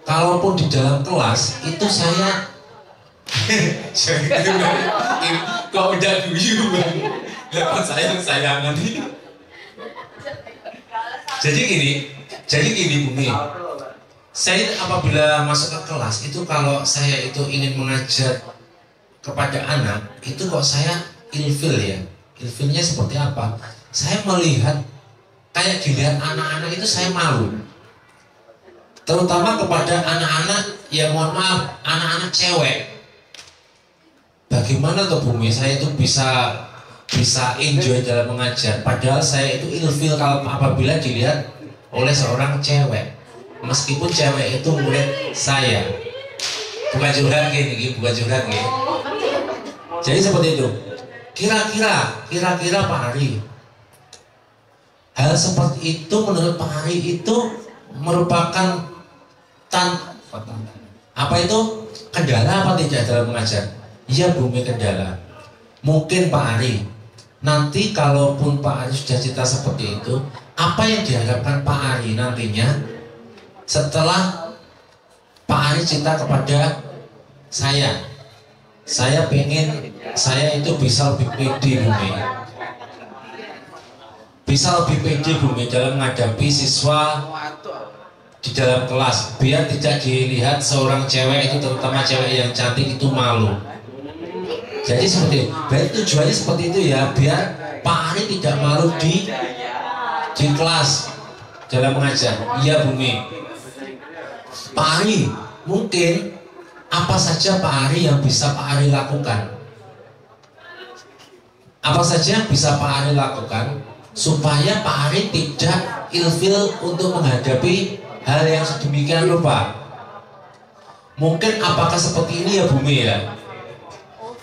kalaupun di dalam kelas itu saya kok udah guyu bang, lepas sayang-sayangan ini. Jadi gini Bumi, saya apabila masuk ke kelas itu kalau saya itu ingin mengajar kepada anak itu kok saya ilfil ya. Ilfilnya seperti apa? Saya melihat kayak dilihat anak-anak itu saya malu. Terutama kepada anak-anak yang mohon maaf, anak-anak cewek. Bagaimana tuh Bumi saya itu bisa enjoy dalam mengajar, padahal saya itu ilfil kalau apabila dilihat oleh seorang cewek, meskipun cewek itu murid saya. Bukan curhat gini, bukan curhat gini. Jadi seperti itu. Kira-kira Pak Ari, hal seperti itu menurut Pak Ari itu merupakan apa itu kendala apa tidak dalam mengajar? Iya Bumi, kendala. Mungkin Pak Ari, nanti kalaupun Pak Ari sudah cerita seperti itu, apa yang diharapkan Pak Ari nantinya setelah Pak Ari cerita kepada saya? Saya pengen saya itu bisa lebih pede Bumi. Bisa lebih pede Bumi dalam menghadapi siswa di dalam kelas, biar tidak dilihat seorang cewek itu, terutama cewek yang cantik itu malu. Jadi seperti itu. Berarti tujuannya seperti itu ya, biar Pak Ari tidak malu di kelas dalam mengajar. Iya Bumi. Pak Ari, mungkin apa saja Pak Ari yang bisa Pak Ari lakukan? Apa saja yang bisa Pak Ari lakukan supaya Pak Ari tidak ilfil untuk menghadapi hal yang sedemikian rupa? Mungkin apakah seperti ini ya Bumi ya?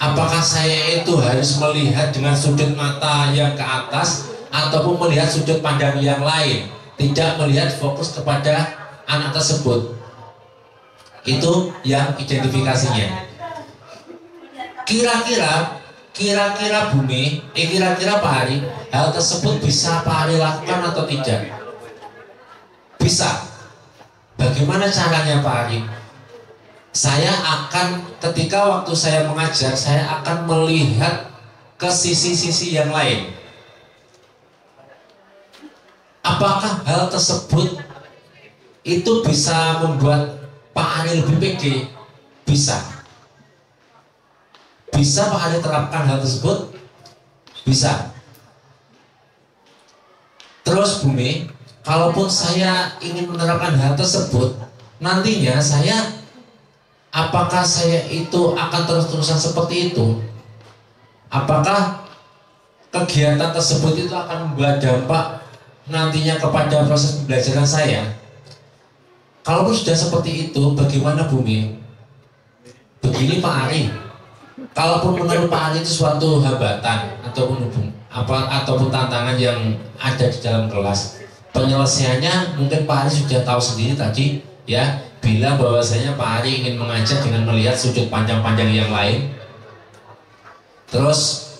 Apakah saya itu harus melihat dengan sudut mata yang ke atas ataupun melihat sudut pandang yang lain, tidak melihat fokus kepada anak tersebut? Itu yang identifikasinya. Kira-kira Bumi, kira-kira Pak Ari, hal tersebut bisa Pak Ari lakukan atau tidak? Bisa. Bagaimana caranya Pak Ari? Saya akan, ketika waktu saya mengajar, saya akan melihat ke sisi-sisi yang lain. Apakah hal tersebut itu bisa membuat Pak Ari lebih pede? Bisa. Bisa Pak Ari terapkan hal tersebut? Bisa. Terus Bumi, kalaupun saya ingin menerapkan hal tersebut, nantinya apakah saya itu akan terus-terusan seperti itu? Apakah kegiatan tersebut itu akan membuat dampak nantinya kepada proses pembelajaran saya? Kalaupun sudah seperti itu, bagaimana Bumi? Begini Pak Ari, kalaupun menurut Pak Ari itu suatu hambatan ataupun tantangan yang ada di dalam kelas, penyelesaiannya mungkin Pak Ari sudah tahu sendiri tadi ya, bilang bahwasanya Pak Ari ingin mengajar dengan melihat sudut pandang-pandang yang lain. Terus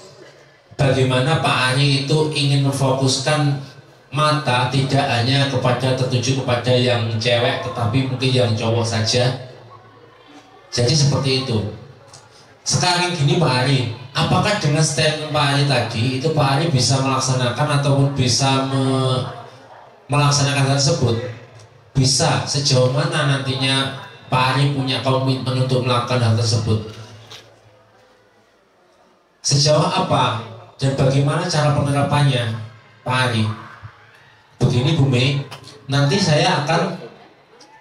bagaimana Pak Ari itu ingin memfokuskan mata tidak hanya tertuju kepada yang cewek, tetapi mungkin yang cowok saja. Jadi seperti itu. Sekarang gini Pak Ari, apakah dengan statement Pak Ari tadi itu Pak Ari bisa melaksanakan ataupun bisa melaksanakan hal tersebut? Bisa. Sejauh mana nantinya Pak Ari punya komitmen untuk melakukan hal tersebut? Sejauh apa dan bagaimana cara penerapannya Pak Ari? Begini Bu Mei, nanti saya akan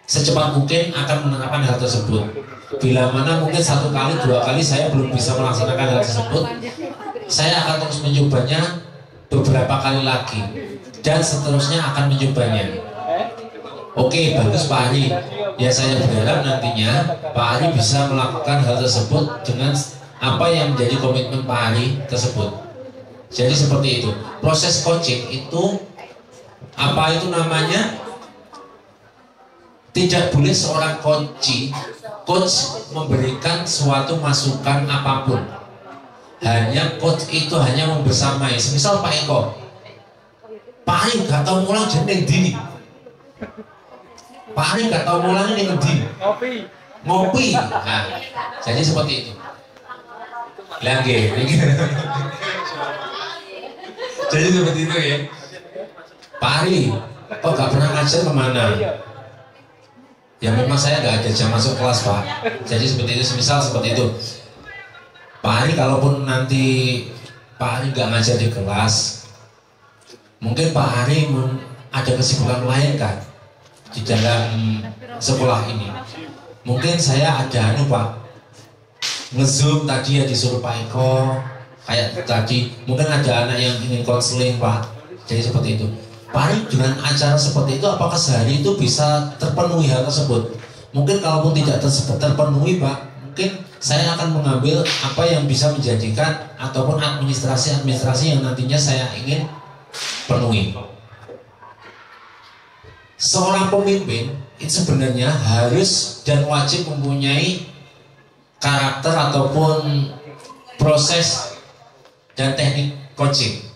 secepat mungkin akan menerapkan hal tersebut. Bila mana mungkin 1 kali, 2 kali saya belum bisa melaksanakan hal tersebut, saya akan terus mencobanya beberapa kali lagi dan seterusnya akan mencobanya. Oke, bagus Pak Ari. Ya saya berharap nantinya Pak Ari bisa melakukan hal tersebut dengan apa yang menjadi komitmen Pak Ari tersebut. Jadi seperti itu. Proses coaching itu apa itu namanya? Tidak boleh seorang coach memberikan suatu masukan apapun. Hanya coach itu hanya membersamai. Semisal Pak Eko, Pak Ari gak tahu mulang jeneng di. Pak Ari gak tahu mulang ini ngendi. Ngopi. Nah, jadi seperti itu. Lagi. Jadi seperti itu ya. Pak Ari, kok gak pernah ngajar kemana? Ya memang saya gak ada jam masuk kelas Pak. Jadi seperti itu, semisal seperti itu. Pak Ari kalaupun nanti Pak Ari gak ngajar di kelas, mungkin Pak Ari ada kesibukan lain kan di dalam sekolah ini. Mungkin saya ada Pak, nge-zoom tadi ya disuruh Pak Eko, kayak tadi. Mungkin ada anak yang ingin konseling Pak. Jadi seperti itu. Pak Ari dengan acara seperti itu apakah sehari itu bisa terpenuhi hal tersebut? Mungkin kalaupun tidak terpenuhi Pak, mungkin saya akan mengambil apa yang bisa menjadikan ataupun administrasi yang nantinya saya ingin penuhi. Seorang pemimpin itu sebenarnya harus dan wajib mempunyai karakter ataupun proses dan teknik coaching.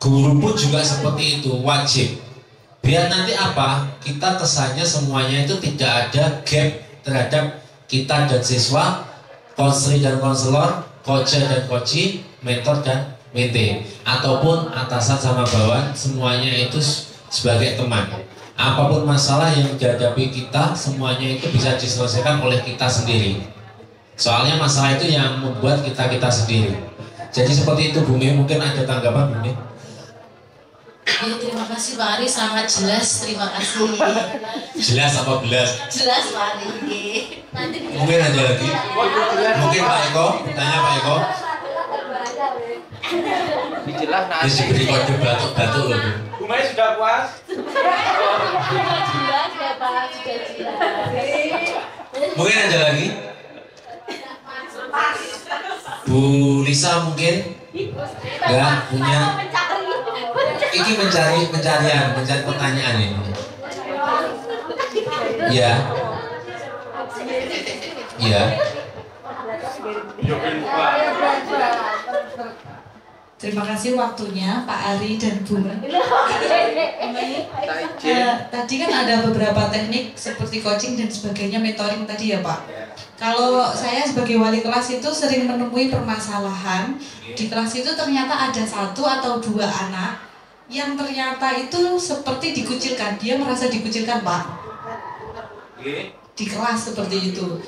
Guru pun juga seperti itu, wajib. Biar nanti apa? Kita kesannya semuanya itu tidak ada gap terhadap kita dan siswa, konselor dan konselor, coach dan coachee, mentor dan mentee, ataupun atasan sama bawahan, semuanya itu sebagai teman. Apapun masalah yang dihadapi kita, semuanya itu bisa diselesaikan oleh kita sendiri. Soalnya masalah itu yang membuat kita sendiri. Jadi seperti itu Bu Mei, mungkin ada tanggapan Bu Mei? Ya, terima kasih Pak Ari, sangat jelas, terima kasih. Jelas apa belas? Jelas Pak Ari. Mungkin ada lagi? Mungkin Pak Eko, tanya Pak Eko. Jelas nanti. Diberi kode batuk-batuk loh. Bu Mei sudah puas? Jelas ya Pak, sudah jelas. Mungkin ada lagi? Bu Lisa mungkin? Enggak punya. Ini mencari pertanyaan ini. Ya. Ya. Terima kasih waktunya Pak Ari dan Bu Mei. Tadi kan ada beberapa teknik seperti coaching dan sebagainya, mentoring tadi ya Pak. Kalau saya sebagai wali kelas itu sering menemui permasalahan di kelas itu, ternyata ada 1 atau 2 anak yang ternyata itu seperti dikucilkan. Dia merasa dikucilkan Pak di kelas seperti itu.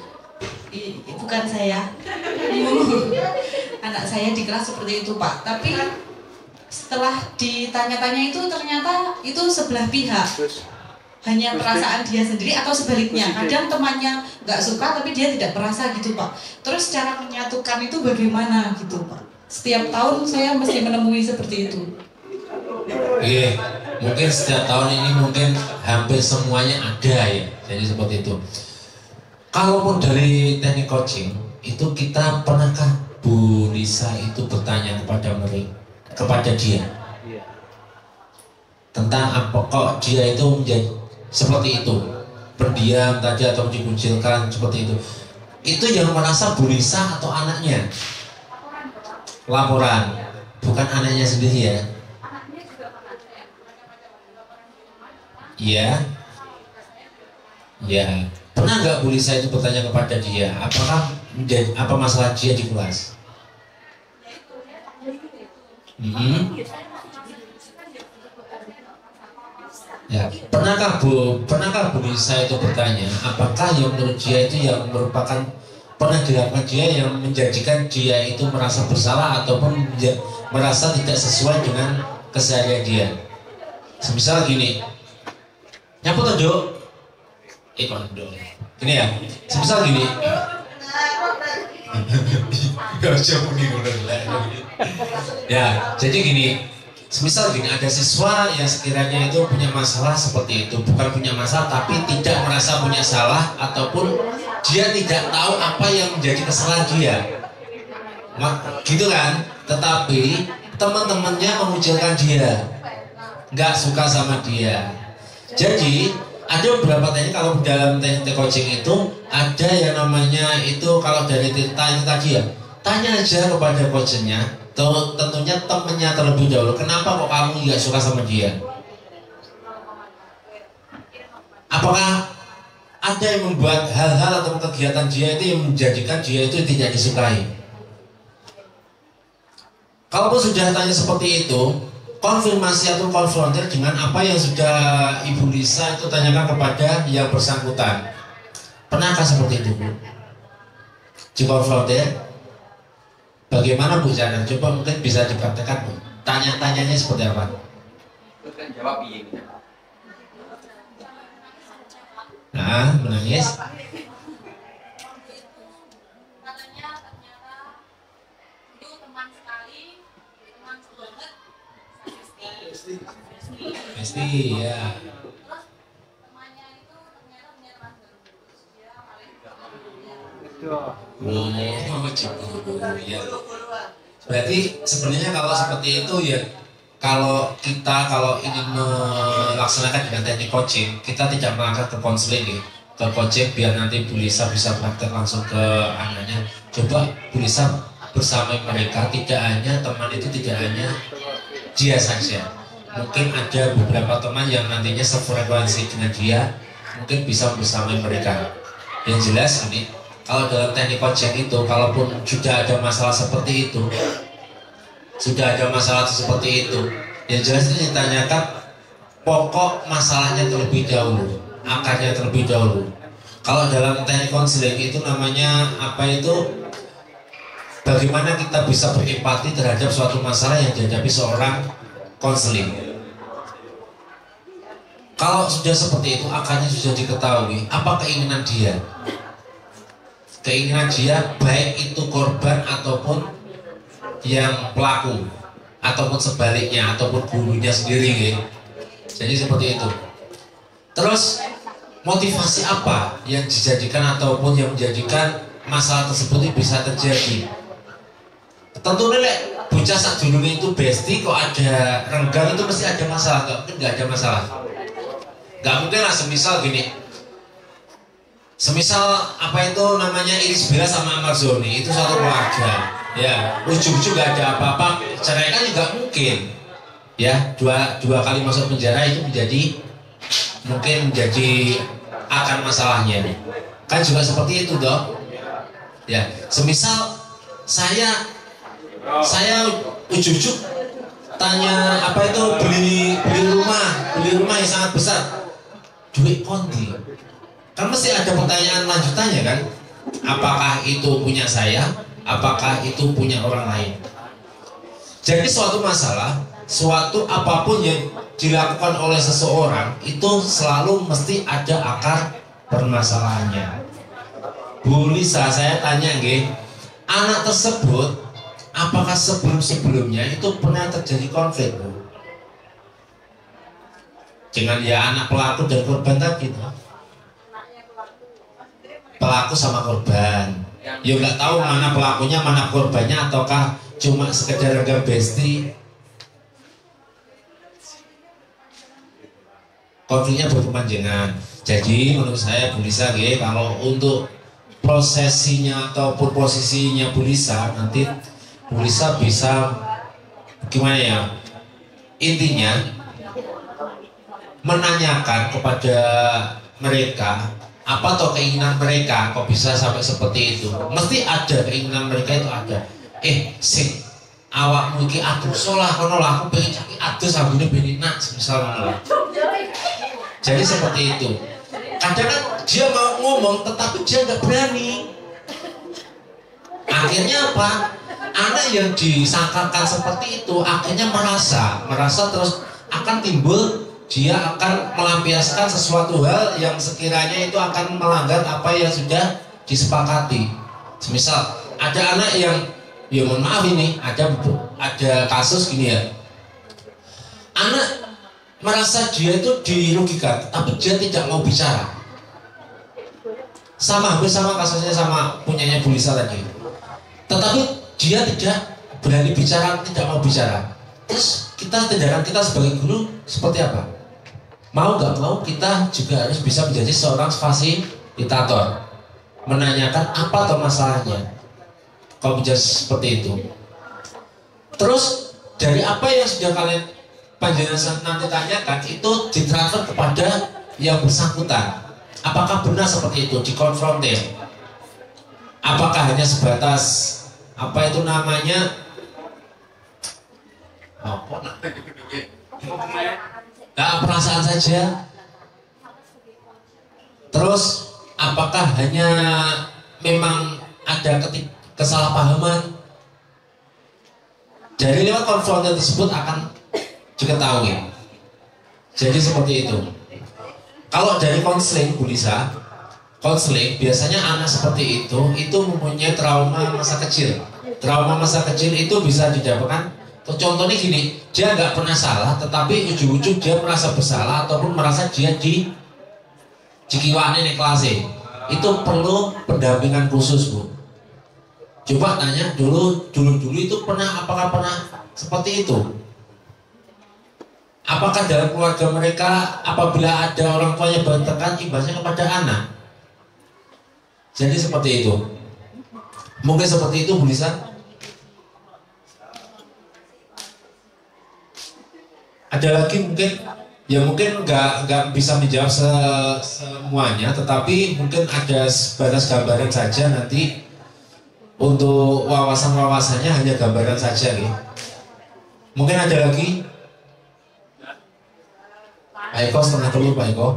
Bukan saya, anak saya di kelas seperti itu Pak. Tapi setelah ditanya-tanya itu ternyata itu sebelah pihak, hanya perasaan dia sendiri atau sebaliknya. Kadang temannya nggak suka tapi dia tidak merasa gitu Pak. Terus cara menyatukan itu bagaimana gitu Pak? Setiap tahun saya mesti menemui seperti itu. Oke, mungkin setiap tahun ini mungkin hampir semuanya ada ya. Jadi seperti itu. Kalaupun dari teknik coaching itu, kita pernahkah Bu Lisa itu bertanya kepada dia tentang apa kok dia itu menjadi seperti itu, pendiam tadi atau dikucilkan seperti itu? Itu yang merasa Bu Lisa atau anaknya? Laporan, bukan anaknya sendiri ya? Iya. Ya. Pernah nggak Bu Lisa itu bertanya kepada dia, apakah apa masalah dia di kelas? pernahkah Bu Lisa itu bertanya, apakah yang menurut dia itu yang merupakan pernah dilakukan dia yang menjadikan dia itu merasa bersalah ataupun merasa tidak sesuai dengan keseharian dia? Semisal gini, nyapu tojo, gini ya, semisal gini. Ya, jadi gini. Semisal gini, ada siswa yang sekiranya itu punya masalah seperti itu, bukan punya masalah tapi tidak merasa punya salah ataupun dia tidak tahu apa yang menjadi kesalahan dia, gitu kan? Tetapi teman-temannya mengucilkan dia, nggak suka sama dia. Jadi ada beberapa teknik kalau dalam teknik coaching itu ada yang namanya itu kalau dari tanya tadi ya, tanya aja kepada coachnya. Tentunya temennya terlebih dahulu. Kenapa kok kamu nggak suka sama dia? Apakah ada yang membuat hal-hal atau kegiatan dia itu yang menjadikan dia itu tidak disukai? Kalau sudah tanya seperti itu, konfirmasi atau konfrontir dengan apa yang sudah Ibu Lisa itu tanyakan kepada yang bersangkutan. Pernahkah seperti itu, Bu? Dikonfrontir? Bagaimana Bu Chandra? Coba mungkin bisa dipraktekkan Bu. Tanya-tanyanya seperti apa? Jawab iya. Nah, menangis. Katanya ternyata itu teman sekali, teman banget, Pasti ya. terus temannya itu ternyata punya teman baru, dia malah Ya. Berarti sebenarnya kalau seperti itu ya, kalau ingin melaksanakan dengan teknik coaching, kita tidak mengangkat ke konseling ya, ke coaching biar nanti Bu Lisa bisa praktek langsung ke anaknya. Coba Bu Lisa bersama mereka, tidak hanya teman itu tidak hanya dia saja. Mungkin ada beberapa teman yang nantinya sefrekuensi dengan dia, mungkin bisa bersama mereka. Yang jelas ini, kalau dalam teknik coaching itu, kalaupun sudah ada masalah seperti itu, yang jelas itu ditanyakan pokok masalahnya terlebih dahulu, akarnya terlebih dahulu. Kalau dalam teknik konseling itu namanya apa itu? Bagaimana kita bisa berempati terhadap suatu masalah yang dihadapi seorang konseling. Kalau sudah seperti itu, akarnya sudah diketahui, apa keinginan dia? Keinginan dia baik itu korban ataupun yang pelaku, ataupun sebaliknya, ataupun gurunya sendiri ya. Jadi seperti itu. Terus motivasi apa yang dijadikan ataupun yang menjadikan masalah tersebut bisa terjadi? Tentu lelek bocah sak dulu itu besti kok ada renggang itu mesti ada masalah, nggak mungkin nggak ada masalah. Nggak mungkin lah semisal gini. Semisal apa itu namanya Iris Bella sama Amazoni itu satu keluarga, ya ujung-ujung nggak ada apa-apa, cerai kan juga mungkin, ya dua kali masuk penjara itu mungkin menjadi akan masalahnya, kan juga seperti itu dong, ya semisal saya ujung-ujung tanya apa itu beli rumah yang sangat besar, duit konti. Kan mesti ada pertanyaan lanjutannya kan, apakah itu punya saya, apakah itu punya orang lain. Jadi suatu masalah, suatu apapun yang dilakukan oleh seseorang itu selalu mesti ada akar permasalahannya. Bu Lisa, saya tanya nggih, anak tersebut apakah sebelum-sebelumnya itu pernah terjadi konflik, Bu? Dengan ya anak pelaku dan korban tadi, pelaku sama korban, ya nggak tahu mana pelakunya mana korbannya, ataukah cuma sekedar agak besti. Konfliknya berkepanjangan. Jadi menurut saya Bu Lisa kalau untuk prosesinya ataupun posisinya Bu Lisa, nanti Bu Lisa bisa gimana ya, intinya menanyakan kepada mereka apa toh keinginan mereka kok bisa sampai seperti itu. Mesti ada keinginan mereka itu ada. Sing awakmu iki adus lah kono lah, aku pengen cari adus ambune ben enak misal ngono. Jadi seperti itu. Kadang kan dia mau ngomong tetapi dia nggak berani. Akhirnya apa? Anak yang disangkakan seperti itu akhirnya merasa terus akan timbul, dia akan melampiaskan sesuatu hal yang sekiranya itu akan melanggar apa yang sudah disepakati. Misal ada anak yang, ya mohon maaf ini, ada kasus gini ya, anak merasa dia itu dirugikan, tapi dia tidak mau bicara. Hampir sama kasusnya sama punyanya Bu Lisa tadi. Tetapi dia tidak berani bicara, tidak mau bicara. Terus tindakan kita sebagai guru seperti apa? Mau gak mau kita juga harus bisa menjadi seorang fasilitator, menanyakan apa atau masalahnya. Kalau bisa seperti itu. Terus dari apa yang sudah kalian panjenengan nanti tanyakan itu ditransfer kepada yang bersangkutan. Apakah benar seperti itu, dikonfrontir? Apakah hanya sebatas apa itu namanya? Perasaan saja. Terus apakah hanya memang ada kesalahpahaman? Jadi lewat konfrontir tersebut akan diketahui. Jadi seperti itu. Kalau dari konseling Bu Lisa, konseling biasanya anak seperti itu mempunyai trauma masa kecil. Trauma masa kecil itu bisa didapatkan. Contohnya gini, dia nggak pernah salah, tetapi ujung-ujung dia merasa bersalah ataupun merasa dia dikiwane nih kelasnya. Itu perlu pendampingan khusus Bu. Coba tanya dulu itu apakah pernah seperti itu? Apakah dalam keluarga mereka apabila ada orang tuanya bertekan imbasnya kepada anak? Jadi seperti itu. Mungkin seperti itu Bu Lisa. Ada lagi mungkin nggak bisa menjawab semuanya, tetapi mungkin ada sebatas gambaran saja nanti untuk wawasannya hanya gambaran saja nih. Mungkin ada lagi. Pak Eko setengah dulu Pak Eko.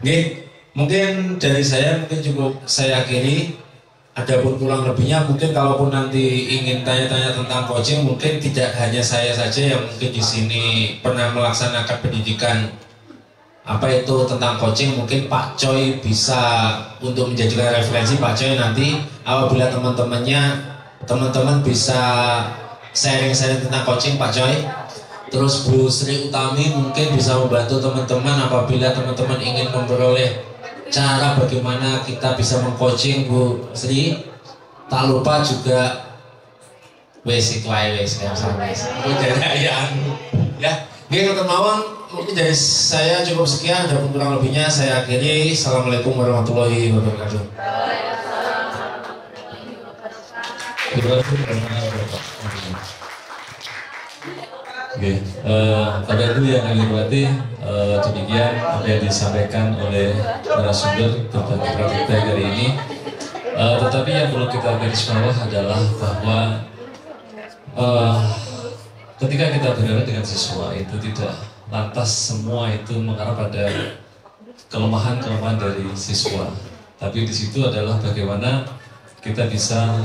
Oke, mungkin dari saya cukup saya akhiri. Adapun kurang lebihnya mungkin kalaupun nanti ingin tanya-tanya tentang coaching, mungkin tidak hanya saya saja yang mungkin di sini pernah melaksanakan pendidikan apa itu tentang coaching. Mungkin Pak Choi bisa untuk menjadikan referensi Pak Choi nanti apabila teman-teman bisa sharing-sharing tentang coaching Pak Choi. Terus Bu Sri Utami mungkin bisa membantu teman-teman apabila teman-teman ingin memperoleh cara bagaimana kita bisa mengcoaching Bu Sri. Tak lupa juga itu ya. Oke, teman-teman, mungkin dari saya cukup sekian. Ada kurang lebihnya saya akhiri. Assalamualaikum warahmatullahi wabarakatuh. Oke, pada itu yang kami hormati, demikian apa yang disampaikan oleh narasumber berbagai praktek hari ini. Tetapi yang perlu kita garis bawah adalah bahwa ketika kita berhadapan dengan siswa itu tidak lantas semua itu mengarah pada kelemahan-kelemahan dari siswa. Tapi di situ adalah bagaimana kita bisa,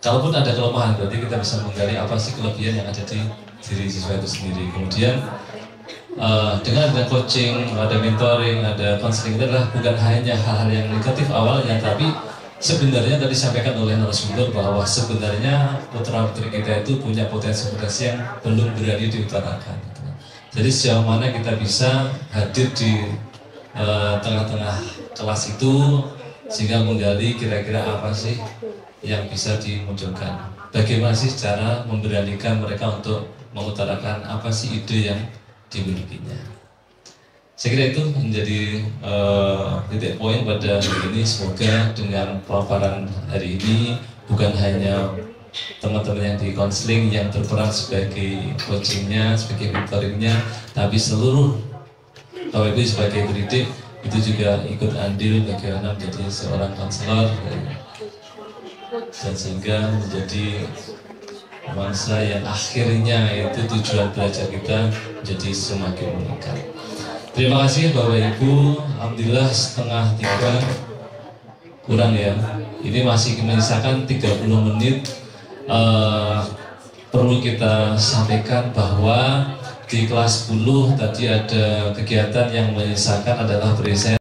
kalaupun ada kelemahan, berarti kita bisa menggali apa sih kelebihan yang ada di diri siswa itu sendiri. Kemudian dengan ada coaching, ada mentoring, ada counseling, itu adalah bukan hanya hal-hal yang negatif awalnya, tapi sebenarnya tadi disampaikan oleh narasumber bahwa sebenarnya putra-putri kita itu punya potensi-potensi yang belum berani diutarakan. Jadi sejauh mana kita bisa hadir di tengah-tengah kelas itu sehingga menggali kira-kira apa sih yang bisa dimunculkan. Bagaimana sih cara memberanikan mereka untuk mengutarakan apa sih ide yang dimilikinya. Saya kira itu menjadi titik poin pada hari ini. Semoga dengan pemaparan hari ini bukan hanya teman-teman yang di konseling yang berperan sebagai coachingnya, sebagai mentoringnya, tapi seluruh Bapak Ibu sebagai pendidik itu juga ikut andil bagaimana menjadi seorang konselor dan sehingga menjadi masa yang akhirnya itu tujuan belajar kita menjadi semakin meningkat. Terima kasih Bapak Ibu. Alhamdulillah setengah 3 kurang ya. Ini masih menyisakan 30 menit. Perlu kita sampaikan bahwa di kelas 10 tadi ada kegiatan yang menyisakan adalah present.